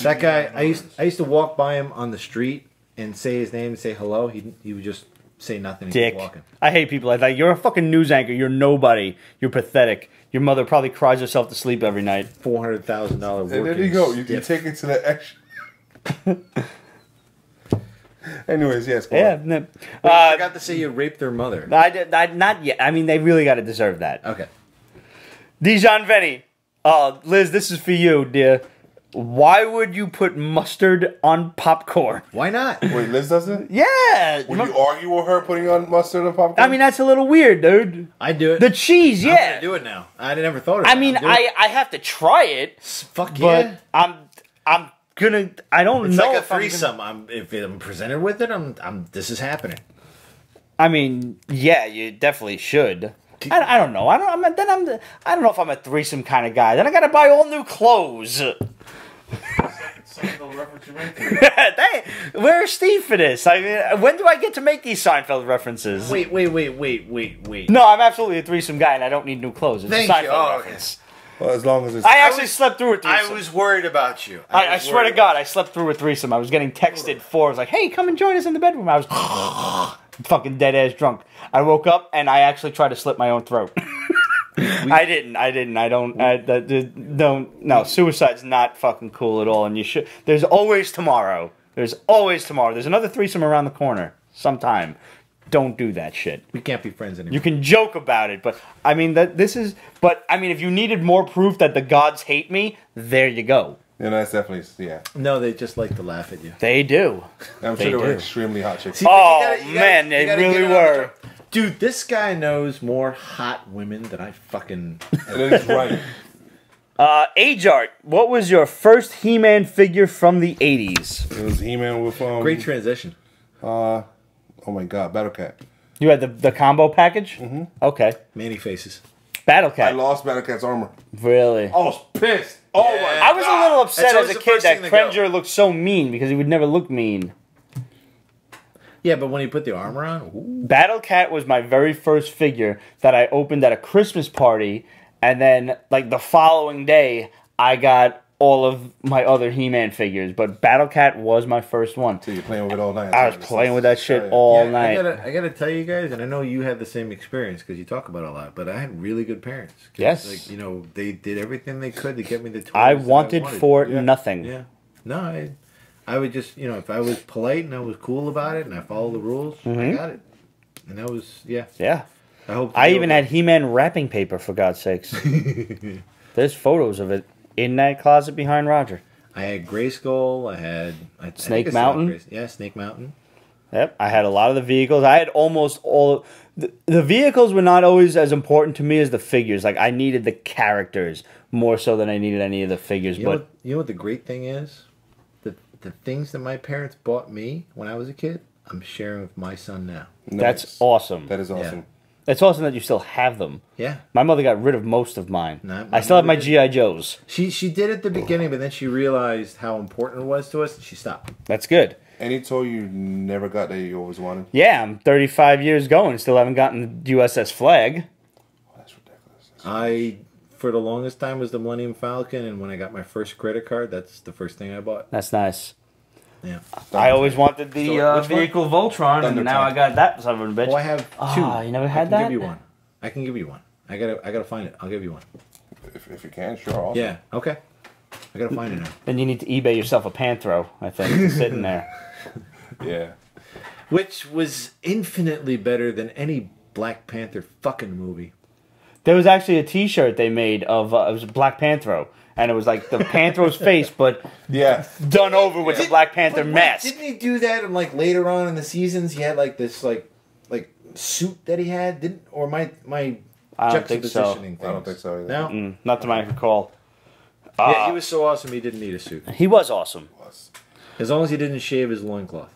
That guy, I used to walk by him on the street and say his name and say hello. He would just say nothing and Dick. keep walking. I hate people like that. You're a fucking news anchor. You're nobody. You're pathetic. Your mother probably cries herself to sleep every night. $400,000 working. And there you go. You can stiff. take it to the action. Anyways, yes. Go Yeah. on. no. I forgot to say you raped their mother. Not yet. I mean, they really got to deserve that. Okay. Dijon Venny. Liz, this is for you, dear. Why would you put mustard on popcorn? Why not? Wait, Liz doesn't? Yeah. Would you argue with her putting on mustard and popcorn? I mean, that's a little weird, dude. I do it. The cheese, I'm yeah. gonna do it now. I never thought of it. I mean, I'm doing it. I have to try it, Fuck but yeah. I'm gonna. I don't It's know like a if I'm gonna- threesome. If I'm presented with it, this is happening. I mean, yeah, you definitely should. I don't know. I don't know if I'm a threesome kind of guy. Then I gotta buy all new clothes. Seinfeld reference you made to me. Where's Steve for this? I mean, when do I get to make these Seinfeld references? Wait. No, I'm absolutely a threesome guy, and I don't need new clothes. It's Thank a Seinfeld you. Oh, reference. Well, as long as it's... I actually slept through a threesome. I was worried about you. I swear to God, I slept through a threesome. I was getting texted for. I was like, "Hey, come and join us in the bedroom." I was fucking dead ass drunk. I woke up and I actually tried to slit my own throat. I didn't. I don't. No, suicide's not fucking cool at all. And you should. There's always tomorrow. There's another threesome around the corner sometime. Don't do that shit. We can't be friends anymore. You can joke about it, but I mean if you needed more proof that the gods hate me, there you go. And that's definitely, yeah. No, they just like to laugh at you. They do. I'm They sure they were do. extremely hot chicks. See, Oh, you man, they gotta really get on were. the- Dude, this guy knows more hot women than I fucking... And then he's right. Age art. What was your first He-Man figure from the 80s? It was He-Man with Great transition. oh my God, Battle Cat. You had the combo package? Mm-hmm. Okay. Manny faces. Battle I Cat. lost Battle Cat's armor. Really? I was pissed. Oh Yeah. my! I was a little upset That's as always a the kid first that thing to go. Cringer looked so mean because he would never look mean. Yeah, but when he put the armor on... Ooh. Battle Cat was my very first figure that I opened at a Christmas party, and then like the following day I got all of my other He-Man figures, but Battle Cat was my first one. So you're playing with it all night. I was playing with that shit Yeah. all Yeah, night. I gotta tell you guys, and I know you had the same experience because you talk about it a lot, but I had really good parents. 'Cause, Yes. Like, you know, they did everything they could to get me the toys I that wanted for Yeah. nothing. Yeah. No, I would just, you know, if I was polite and I was cool about it and I followed the rules, I got it. And that was, yeah. Yeah. I hope. I even had He-Man wrapping paper, for God's sakes. There's photos of it in that closet behind Roger. I had Grayskull. I had I think Snake I still have Mountain? Yeah, Snake Mountain. Yep, I had a lot of the vehicles. I had almost all... The vehicles were not always as important to me as the figures. Like, I needed the characters more so than I needed any of the figures. You know what the great thing is? The things that my parents bought me when I was a kid, I'm sharing with my son now. That's awesome. That is awesome. It's awesome that you still have them. Yeah. My mother got rid of most of mine. No, I still have my mother G.I. Joes. She did at the beginning, but then she realized how important it was to us, and she stopped. That's good. Any toy you never got that you always wanted? Yeah, I'm 35 years going. Still haven't gotten the USS Flag. Oh, that's ridiculous. I, for the longest time, was the Millennium Falcon, and when I got my first credit card, that's the first thing I bought. That's nice. Yeah. I always wanted the So, which one? vehicle Voltron, and now Thundertank. I got that son of a bitch. Oh, I have two. Ah, you never had I that? can give you one. I can give you one. I gotta find it. I'll give you one. If you can, sure. Awesome. Yeah. Okay. I gotta find it now. Then you need to eBay yourself a Panthro, I think, sitting there. Yeah. Which was infinitely better than any Black Panther fucking movie. There was actually a T-shirt they made of it was Black Panthro, and it was like the Panthro's face, but Yeah. done over with the Black Panther But wait, mask. Didn't he do that? And like later on in the seasons, he had like this like suit that he had. Didn't or my I don't think so. juxtapositioning things. I don't think so either. No. Not to my recall. Yeah, he was so awesome. He didn't need a suit He was awesome. as long as he didn't shave his loincloth.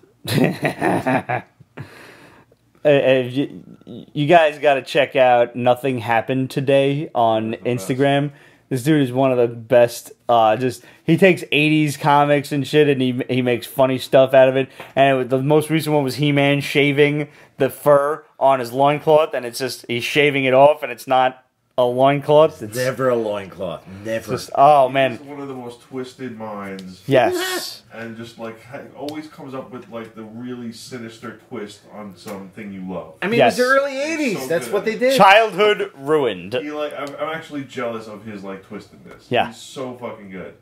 You guys got to check out Nothing Happened Today on Instagram. This dude is one of the best. Just he takes 80s comics and shit, and he makes funny stuff out of it. And the most recent one was He-Man shaving the fur on his loincloth, and it's just he's shaving it off, and it's not a loincloth. It's Never a loincloth. Never. just oh He's man, one of the most twisted minds. yes. And just like always comes up with like the really sinister twist on something you love. I mean, Yes. it was the early He's '80s. so That's good. what they did. Childhood ruined. He like I'm actually jealous of his like twistedness. Yeah. He's so fucking good.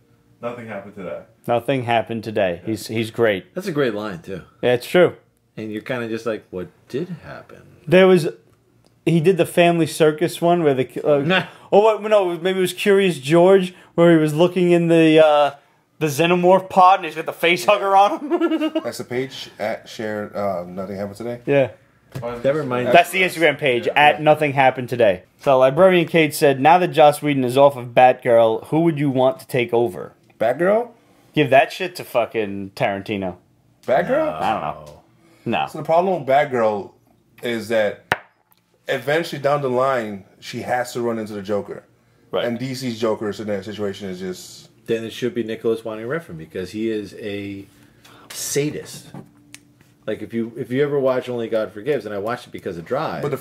Nothing happened today. Nothing happened today. He's great. That's a great line too. Yeah, it's true. And you're kind of just like, what did happen? There was, he did the Family Circus one where the, Nah. oh what, no, maybe it was Curious George where he was looking in the xenomorph pod and he's got the face hugger on him. That's the page at share. Nothing happened today. Yeah, Never mind. that's the Instagram page at Nothing Happened Today. So Librarian Kate said, now that Joss Whedon is off of Batgirl, who would you want to take over? Batgirl. Give that shit to fucking Tarantino. Batgirl. I don't know. No. So the problem with Batgirl is that eventually down the line she has to run into the Joker, Right. and DC's Joker in that situation is just Then it should be Nicholas Winding Refn because he is a sadist. Like if you ever watch Only God Forgives, and I watched it because of Drive. But her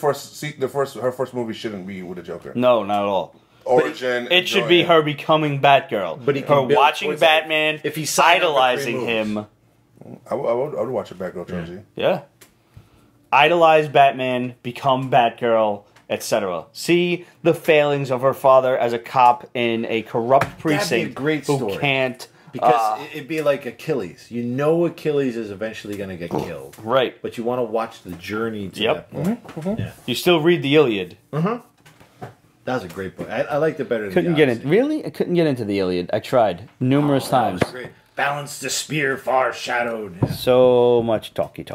first movie shouldn't be with the Joker. No, not at all. Origin. It should be her becoming Batgirl. But he her can build watching towards that. Batman, If he signed up for 3 idolizing movies. him. I would watch a Batgirl trilogy. Yeah. Idolize Batman, become Batgirl, etc. See the failings of her father as a cop in a corrupt precinct great who story. can't... because it'd be like Achilles. You know Achilles is eventually going to get killed. right. But you want to watch the journey to Yep. that point. Yeah. You still read the Iliad. That was a great book. I liked it better than Couldn't the get Odyssey. in. Really? I couldn't get into the Iliad. I tried numerous That times. was great. Balance the spear far shadowed. Yeah. So much talky.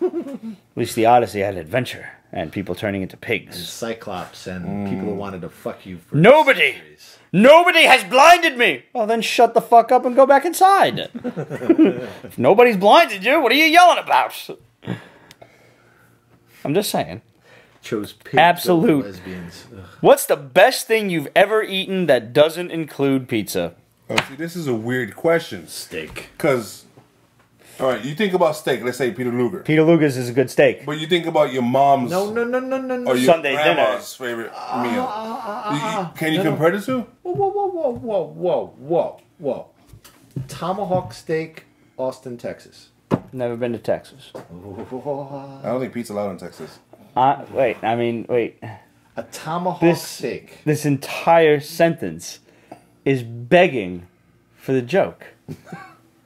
At least the Odyssey had adventure and people turning into And pigs. Cyclops and people who wanted to fuck you for Nobody! centuries. Nobody has blinded me! Well, then shut the fuck up and go back inside. If nobody's blinded you, what are you yelling about? I'm just saying. Chose pigs Absolute. over lesbians. Ugh. What's the best thing you've ever eaten that doesn't include pizza? Oh, see, this is a weird question. Steak. Because, all right, you think about steak. Let's say Peter Luger. Peter Luger's is a good steak. But you think about your mom's No. or your Sunday grandma's favorite meal. Can you compare the two? Whoa. Tomahawk steak, Austin, Texas. Never been to Texas. I don't think pizza allowed in Texas. Wait. A tomahawk steak. This entire sentence is begging for the joke.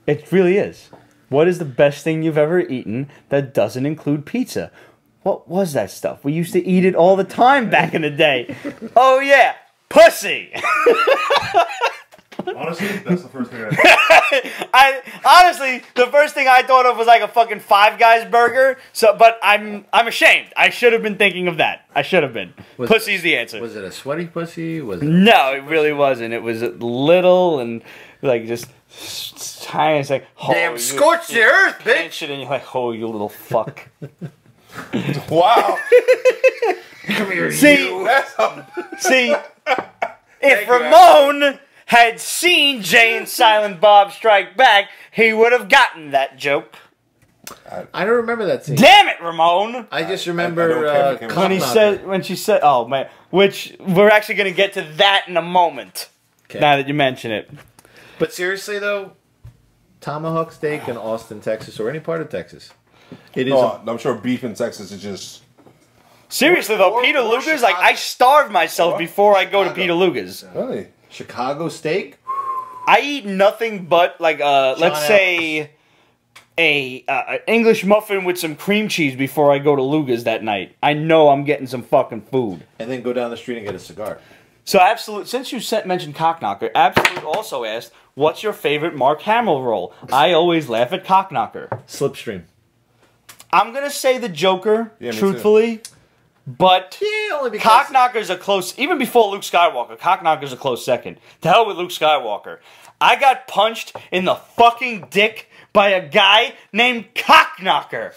It really is. What is the best thing you've ever eaten that doesn't include pizza? What was that stuff? We used to eat it all the time back in the day. Oh yeah, pussy. Honestly, that's the first thing I Honestly, the first thing I thought of was like a fucking Five Guys burger. So, but I'm ashamed. I should have been thinking of that. I should have been. Pussy's the answer. Was it a sweaty pussy? Was it No, it really wasn't. It was little and like just tiny. It's like, oh, damn scorched the earth, pinch bitch? it, and you're like, oh, you little fuck. Wow. Come here, See, you. see, if Ramon had seen Jay and Silent Bob Strike Back, he would have gotten that joke. I don't remember that scene. Damn it, Ramon! I just I remember don't care if it came When he Cop said, when she said, oh man, which we're actually gonna get to that in a moment. Okay. Now that you mention it, But seriously though, tomahawk steak in Austin, Texas, or any part of Texas, it is. No, I'm sure beef in Texas is just... seriously though, Or- Peter or Luger's like Chicago. I starve myself What? before I go to Chicago. Peter Luger's. Really? Chicago steak. I eat nothing but like let's say a English muffin with some cream cheese before I go to Luger's that night. I know I'm getting some fucking food. And then go down the street and get a cigar. So Absolute, since you mentioned Cockknocker, Absolute also asked, "What's your favorite Mark Hamill role?" I always laugh at Cockknocker. Slipstream. I'm gonna say the Joker, Yeah, me truthfully, but Yeah, only because Cockknocker's a close. Even before Luke Skywalker, Cockknocker's a close second. To hell with Luke Skywalker. I got punched in the fucking dick by a guy named Cockknocker.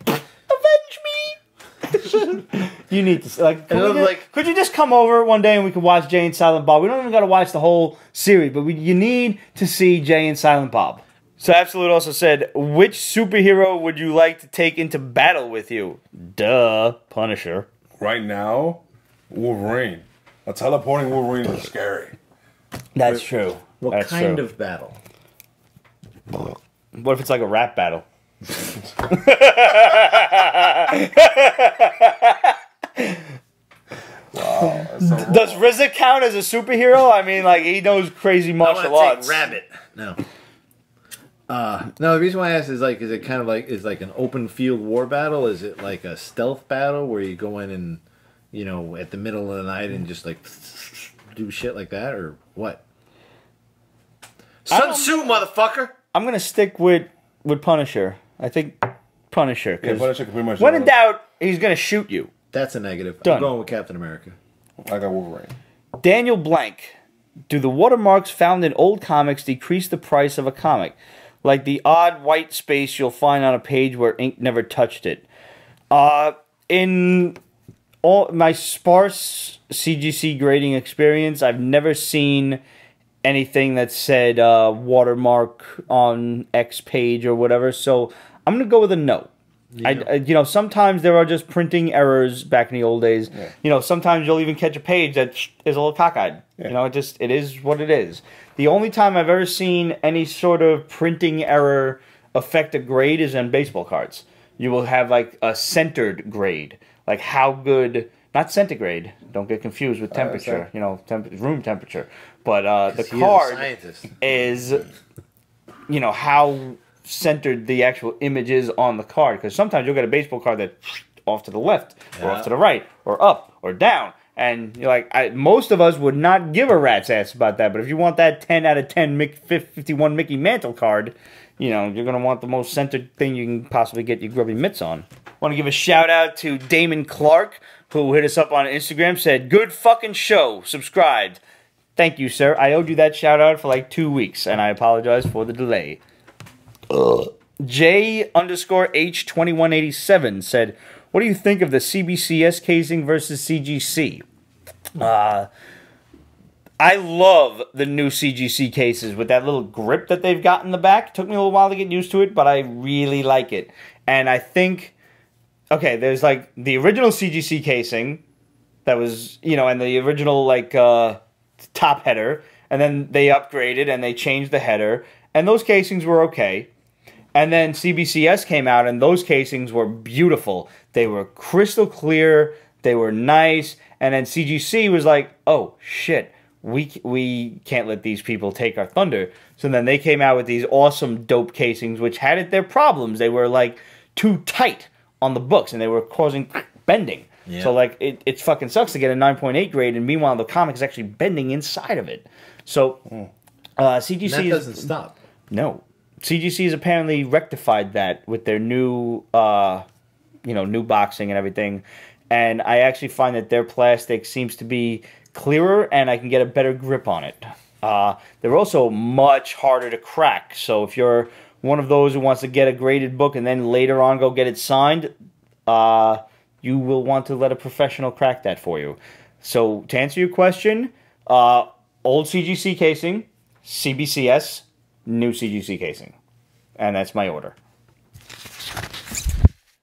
Avenge me! You need to like. And it was like- Could you just come over one day and we could watch Jay and Silent Bob? We don't even got to watch the whole series, but you need to see Jay and Silent Bob. So Absolute also said, which superhero would you like to take into battle with you? Duh, Punisher. Right now, Wolverine. A teleporting Wolverine is scary. That's true. what That's kind true. of battle? What if it's like a rap battle? Wow. That's so Does RZA count as a superhero? I mean, like, he knows crazy martial arts. rabbit. No. No, the reason why I asked is like, is it kind of like, is like an open field war battle? Is it like a stealth battle where you go in and, you know, at the middle of the night and just like do shit like that, or what? Sun Tzu, motherfucker. I'm going to stick with Punisher. I think Punisher. Yeah, 'cause Punisher can pretty much... when in doubt, he's going to shoot you. That's a negative. Done. I'm going with Captain America. I got Wolverine. Daniel Blank. Do the watermarks found in old comics decrease the price of a comic? Like the odd white space you'll find on a page where ink never touched it. In all my sparse CGC grading experience, I've never seen anything that said watermark on X page or whatever. So I'm gonna go with a no. Yeah. You know, sometimes there are just printing errors back in the old days. Yeah. You know, sometimes you'll even catch a page that is a little cockeyed. Yeah. You know, it is what it is. The only time I've ever seen any sort of printing error affect a grade is on baseball cards. You will have like a centered grade, like how good, not centigrade. Don't get confused with temperature. You know, room temperature. But the card scientist. is, you know, how centered the actual image is on the card. Because sometimes you'll get a baseball card that off to the left or off to the right or up or down. And you're like, most of us would not give a rat's ass about that. But if you want that 10 out of 10 51 Mickey Mantle card, you know, you're going to want the most centered thing you can possibly get your grubby mitts on. Want to give a shout out to Damon Clark, who hit us up on Instagram, said, good fucking show, subscribed. Thank you, sir. I owed you that shout out for like 2 weeks, and I apologize for the delay. J_H2187 said, what do you think of the CBCS casing versus CGC? I love the new CGC cases with that little grip that they've got in the back. It took me a little while to get used to it, but I really like it. And I think, okay, there's like the original CGC casing that was, you know, and the original like top header, and then they upgraded and they changed the header, and those casings were okay. And then CBCS came out, and those casings were beautiful. They were crystal clear. They were nice. And then CGC was like, oh, shit, we can't let these people take our thunder. So then they came out with these awesome, dope casings, which had their problems. They were, like, too tight on the books, and they were causing bending. Yeah. So, like, it fucking sucks to get a 9.8 grade, and meanwhile, the comic is actually bending inside of it. So, CGC... And that doesn't stop. No. CGC has apparently rectified that with their new, new boxing and everything. And I actually find that their plastic seems to be clearer, and I can get a better grip on it. They're also much harder to crack. So if you're one of those who wants to get a graded book and then later on go get it signed, you will want to let a professional crack that for you. So to answer your question, old CGC casing, CBCS, new CGC casing. And that's my order.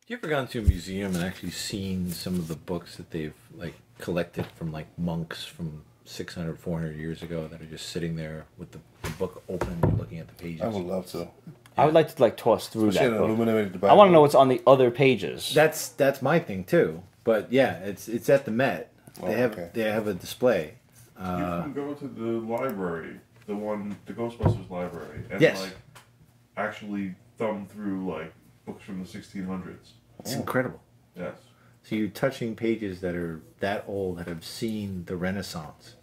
You ever gone to a museum and actually seen some of the books that they've like collected from like monks from 600, 400 years ago that are just sitting there with the book open and looking at the pages? I would love to. Yeah. I would like to like toss through that book. I want to know what's on the other pages. That's my thing too. But yeah, it's at the Met. They have a display. You can go to the library, the Ghostbusters library, and yes. like actually thumb through like books from the 1600s. It's incredible. Yes. So you're touching pages that are that old that have seen the Renaissance.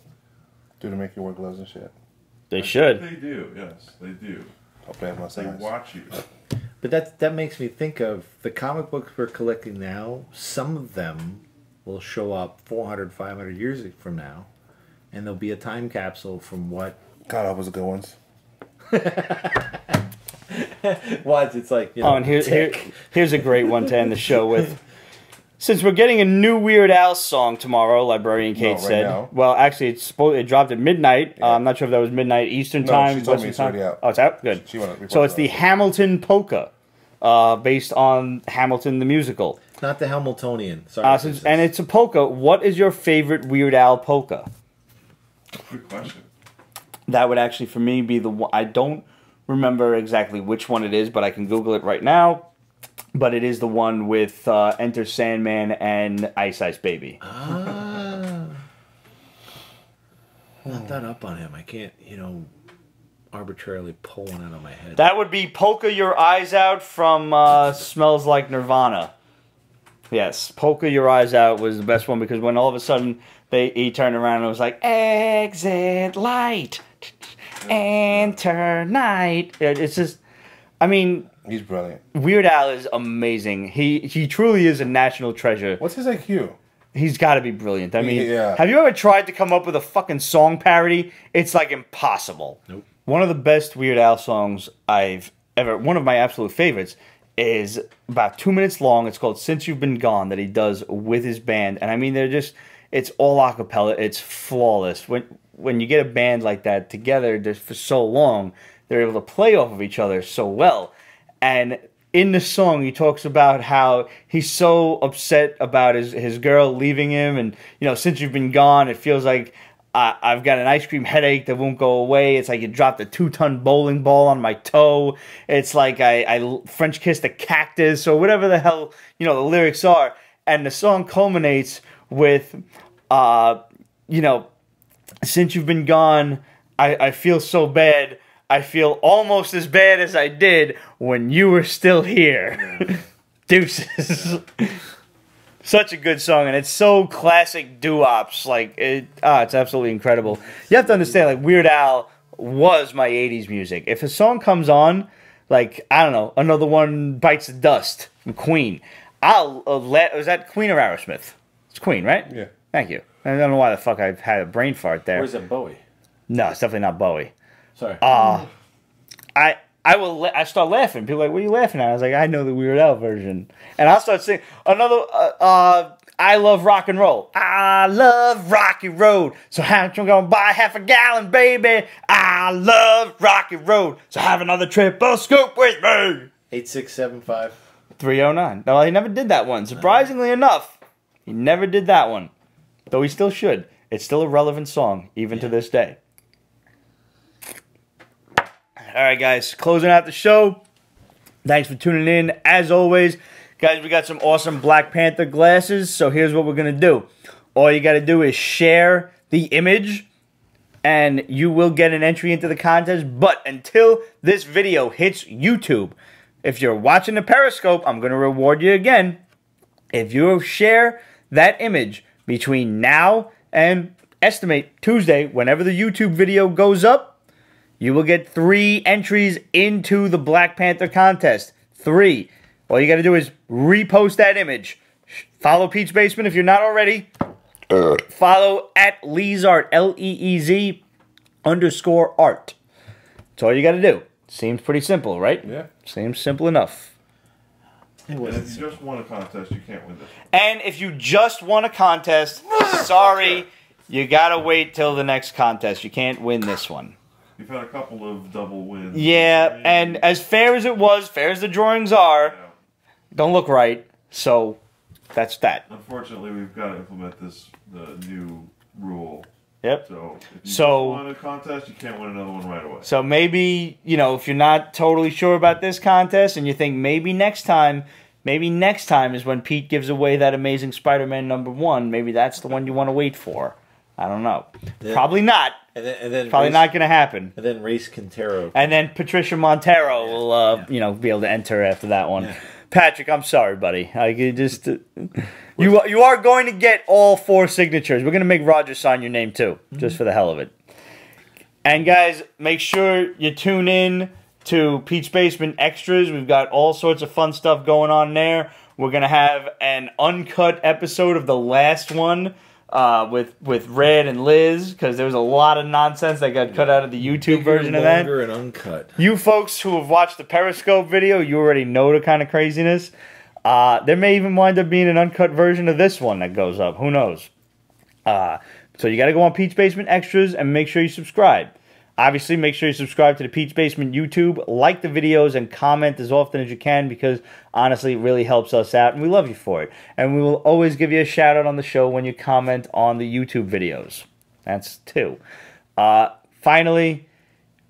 Do they make you wear gloves and shit? They should. They do. Yes, they do. Hope they have my size. They watch you. But that makes me think of the comic books we're collecting now. Some of them will show up 400, 500 years from now, and there'll be a time capsule from what... God, that was the good ones. What? It's like, you know, oh, and here's a great one to end the show with. Since we're getting a new Weird Al song tomorrow, Librarian Kate said. Now. Well, actually, it dropped at midnight. Yeah. I'm not sure if that was midnight Eastern time. She told me it's already out. Oh, it's out? Good. So it's the Hamilton Polka, based on Hamilton the musical. Not the Hamiltonian. Sorry. And it's a polka. What is your favorite Weird Al polka? Good question. That would actually, for me, be the one. I don't remember exactly which one it is, but I can Google it right now. But it is the one with Enter Sandman and Ice Ice Baby. Ah. Not that up on him. I can't, arbitrarily pull one out of my head. That would be Polka Your Eyes Out from Smells Like Nirvana. Yes, Polka Your Eyes Out was the best one because when all of a sudden he turned around and was like, exit light, enter night. It's just, I mean... He's brilliant. Weird Al is amazing. He truly is a national treasure. What's his IQ? He's got to be brilliant. I mean, yeah. Have you ever tried to come up with a fucking song parody? It's like impossible. Nope. One of the best Weird Al songs I've ever, one of my absolute favorites, is about 2 minutes long. It's called Since You've Been Gone, that he does with his band. And I mean, it's all a cappella. It's flawless. When you get a band like that together just for so long, they're able to play off of each other so well. And in the song, he talks about how he's so upset about his girl leaving him. And, since you've been gone, it feels like I've got an ice cream headache that won't go away. It's like you dropped a 2-ton bowling ball on my toe. It's like I French kissed a cactus or whatever the hell, the lyrics are. And the song culminates with, since you've been gone, I feel so bad. I feel almost as bad as I did when you were still here. Deuces. Such a good song, and it's so classic doo-wops. Like, it's absolutely incredible. You have to understand, like, Weird Al was my 80s music. If a song comes on, like, I don't know, Another One Bites the Dust from Queen, was that Queen or Aerosmith? It's Queen, right? Yeah. Thank you. I don't know why the fuck I had a brain fart there. Or is it Bowie? No, it's definitely not Bowie. Sorry. I start laughing. People are like, what are you laughing at? I was like, I know the Weird Al version. And I'll start singing another, I love rock and roll. I love Rocky Road. So how much I'm gonna buy half a gallon, baby? I love Rocky Road. So have another triple scoop with me. 8675. 309. No, he never did that one. Surprisingly enough, he never did that one. Though he still should. It's still a relevant song, even to this day. All right, guys, closing out the show. Thanks for tuning in. As always, guys, we got some awesome Black Panther glasses, so here's what we're going to do. All you got to do is share the image, and you will get an entry into the contest. But until this video hits YouTube, if you're watching the Periscope, I'm going to reward you again. If you share that image between now and estimate Tuesday, whenever the YouTube video goes up, you will get 3 entries into the Black Panther contest. 3. All you got to do is repost that image. Follow Pete's Basement if you're not already. Follow at Lee's Art, Leez_art. That's all you got to do. Seems pretty simple, right? Yeah. Seems simple enough. And if you just won a contest, you can't win this. And if you just won a contest, sorry, you got to wait till the next contest. You can't win this one. You've had a couple of double wins. Yeah, and as fair as it was, fair as the drawings are, don't look right. So that's that. Unfortunately, we've got to implement the new rule. Yep. So if you just So- won a contest, you can't win another one right away. So maybe, if you're not totally sure about this contest and you think maybe next time is when Pete gives away that Amazing Spider-Man #1, maybe that's the one you want to wait for. I don't know. Yeah. Probably not. And then Probably not going to happen. And then Race Quintero. And then Patricia Montero will, be able to enter after that one. Yeah. Patrick, I'm sorry, buddy. You just you are going to get all 4 signatures. We're going to make Roger sign your name too, just for the hell of it. And guys, make sure you tune in to Pete's Basement Extras. We've got all sorts of fun stuff going on there. We're going to have an uncut episode of the last one. With Red and Liz, because there was a lot of nonsense that got cut out of the YouTube version of that. Longer and uncut. You folks who have watched the Periscope video, you already know the kind of craziness. There may even wind up being an uncut version of this one that goes up. Who knows? So you got to go on Pete's Basement Extras and make sure you subscribe. Obviously, make sure you subscribe to the Pete's Basement YouTube, like the videos, and comment as often as you can because, honestly, it really helps us out, and we love you for it. And we will always give you a shout-out on the show when you comment on the YouTube videos. That's 2. Finally,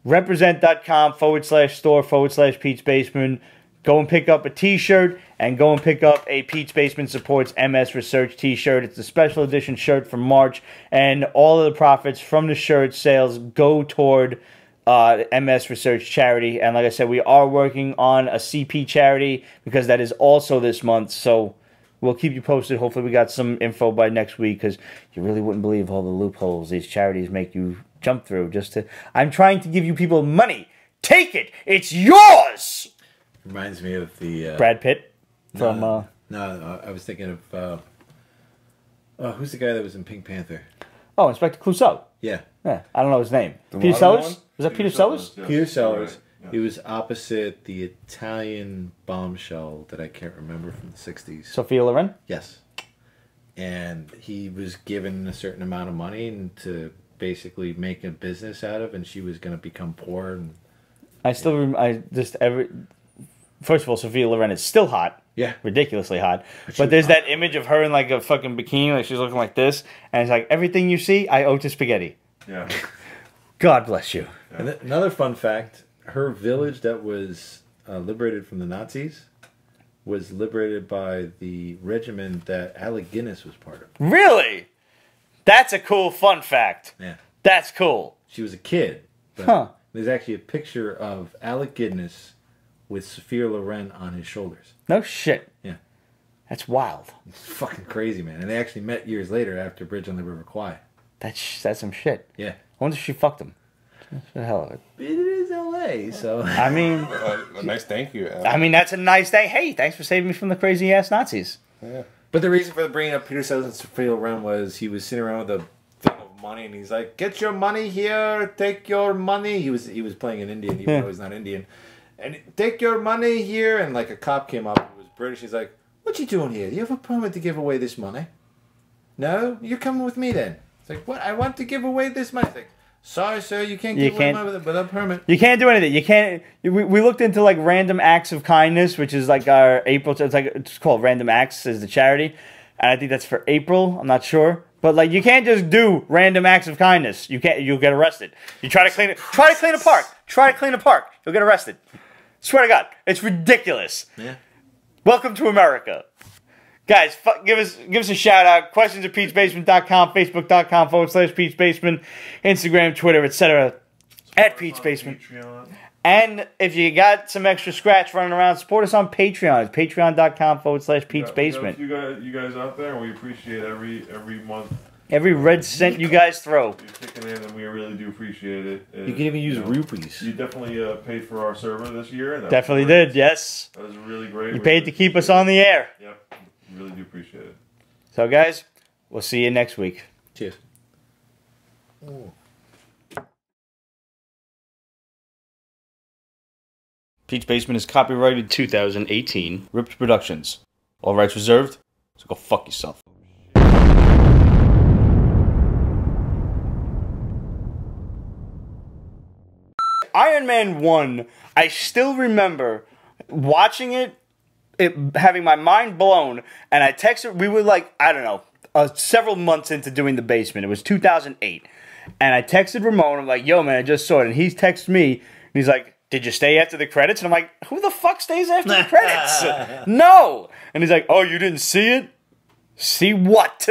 represent.com/store/Pete's Basement. Go and pick up a t-shirt and go and pick up a Pete's Basement Supports MS Research t-shirt. It's a special edition shirt from March, and all of the profits from the shirt sales go toward MS Research charity. And like I said, we are working on a CP charity because that is also this month, so we'll keep you posted. Hopefully we got some info by next week because you really wouldn't believe all the loopholes these charities make you jump through just to... I'm trying to give you people money. Take it. It's yours. Reminds me of the... Brad Pitt from... No, I was thinking of... who's the guy that was in Pink Panther? Oh, Inspector Clouseau. Yeah. Yeah, I don't know his name. The Peter modern Sellers? one? Was that Peter Sellers? Yes. Peter Sellers. Right. Yeah. He was opposite the Italian bombshell that I can't remember from the 60s. Sophia Loren? Yes. And he was given a certain amount of money and to basically make a business out of, and she was going to become poor. And First of all, Sophia Loren is still hot. Yeah. Ridiculously hot. But there's that image of her in like a fucking bikini, like she's looking like this, and it's like, everything you see, I owe to spaghetti. Yeah. God bless you. And another fun fact, her village that was liberated from the Nazis was liberated by the regiment that Alec Guinness was part of. Really? That's a cool fun fact. Yeah. That's cool. She was a kid. But Huh. There's actually a picture of Alec Guinness with Sophia Loren on his shoulders. No shit. Yeah. That's wild. It's fucking crazy, man. And they actually met years later after Bridge on the River Kwai. That's some shit. Yeah. I wonder if she fucked him. What the hell of it? It is LA, so. I mean, A nice thank you. I mean that's a nice thing. Hey, thanks for saving me from the crazy ass Nazis. Yeah. But the reason for bringing up Peter Sellers' fatal run was he was sitting around with a thing of money, and he's like, "Get your money here, take your money." He was playing an Indian, even though he's not Indian. And take your money here, and like a cop came up, who was British. He's like, "What you doing here? Do you have a permit to give away this money?" "No, you're coming with me then." It's like, "What? I want to give away this money." It's like, "Sorry, sir, you can't give away money without a permit." You can't do anything. You can't. We looked into like random acts of kindness, which is like our April. It's called Random Acts is the charity, and I think that's for April. I'm not sure, but like you can't just do random acts of kindness. You can't. You'll get arrested. You try to clean it. Try to clean a park. Try to clean a park. You'll get arrested. Swear to God, it's ridiculous. Yeah. Welcome to America. Guys, give us a shout out. Questions at Pete'sBasement.com, Facebook.com/Pete'sBasement, Instagram, Twitter, etc. at Pete's Basement. Patreon. And if you got some extra scratch running around, support us on Patreon. It's Patreon.com/Pete's Basement. You guys out there, we appreciate every month. Every red cent you guys throw. You're kicking in, and we really do appreciate it. You can even use rupees. You definitely paid for our server this year. And Definitely did, yes. That was really great. You paid to keep us on the air. Yep. Really do appreciate it. So, guys, we'll see you next week. Cheers. Pete's Basement is copyrighted 2018. Ripped Productions. All rights reserved. So go fuck yourself. Iron Man 1, I still remember watching it having my mind blown, and I texted, we were like, I don't know, several months into doing the basement. It was 2008. And I texted Ramon, I'm like, yo, man, I just saw it. And he's texted me, and he's like, did you stay after the credits? And I'm like, who the fuck stays after the credits? No! And he's like, oh, you didn't see it? See what?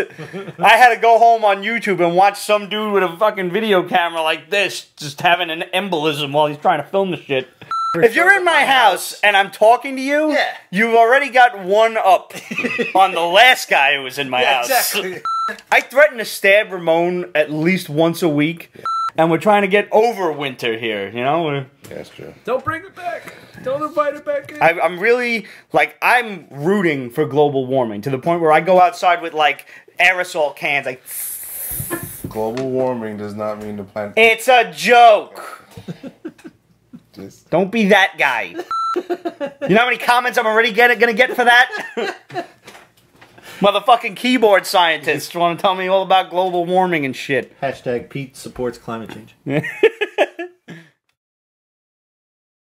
I had to go home on YouTube and watch some dude with a fucking video camera like this just having an embolism while he's trying to film the shit. If you're in my house and I'm talking to you, you've already got one up on the last guy who was in my house. Exactly. I threaten to stab Ramon at least once a week, and we're trying to get over winter here, you know? Yeah, that's true. Don't bring it back. Don't invite it back in. I'm really, like, I'm rooting for global warming to the point where I go outside with, like, aerosol cans, like... Global warming does not mean the planet... It's a joke! Just... Don't be that guy. You know how many comments I'm already gonna get for that? Motherfucking keyboard scientists want to tell me all about global warming and shit. Hashtag Pete supports climate change.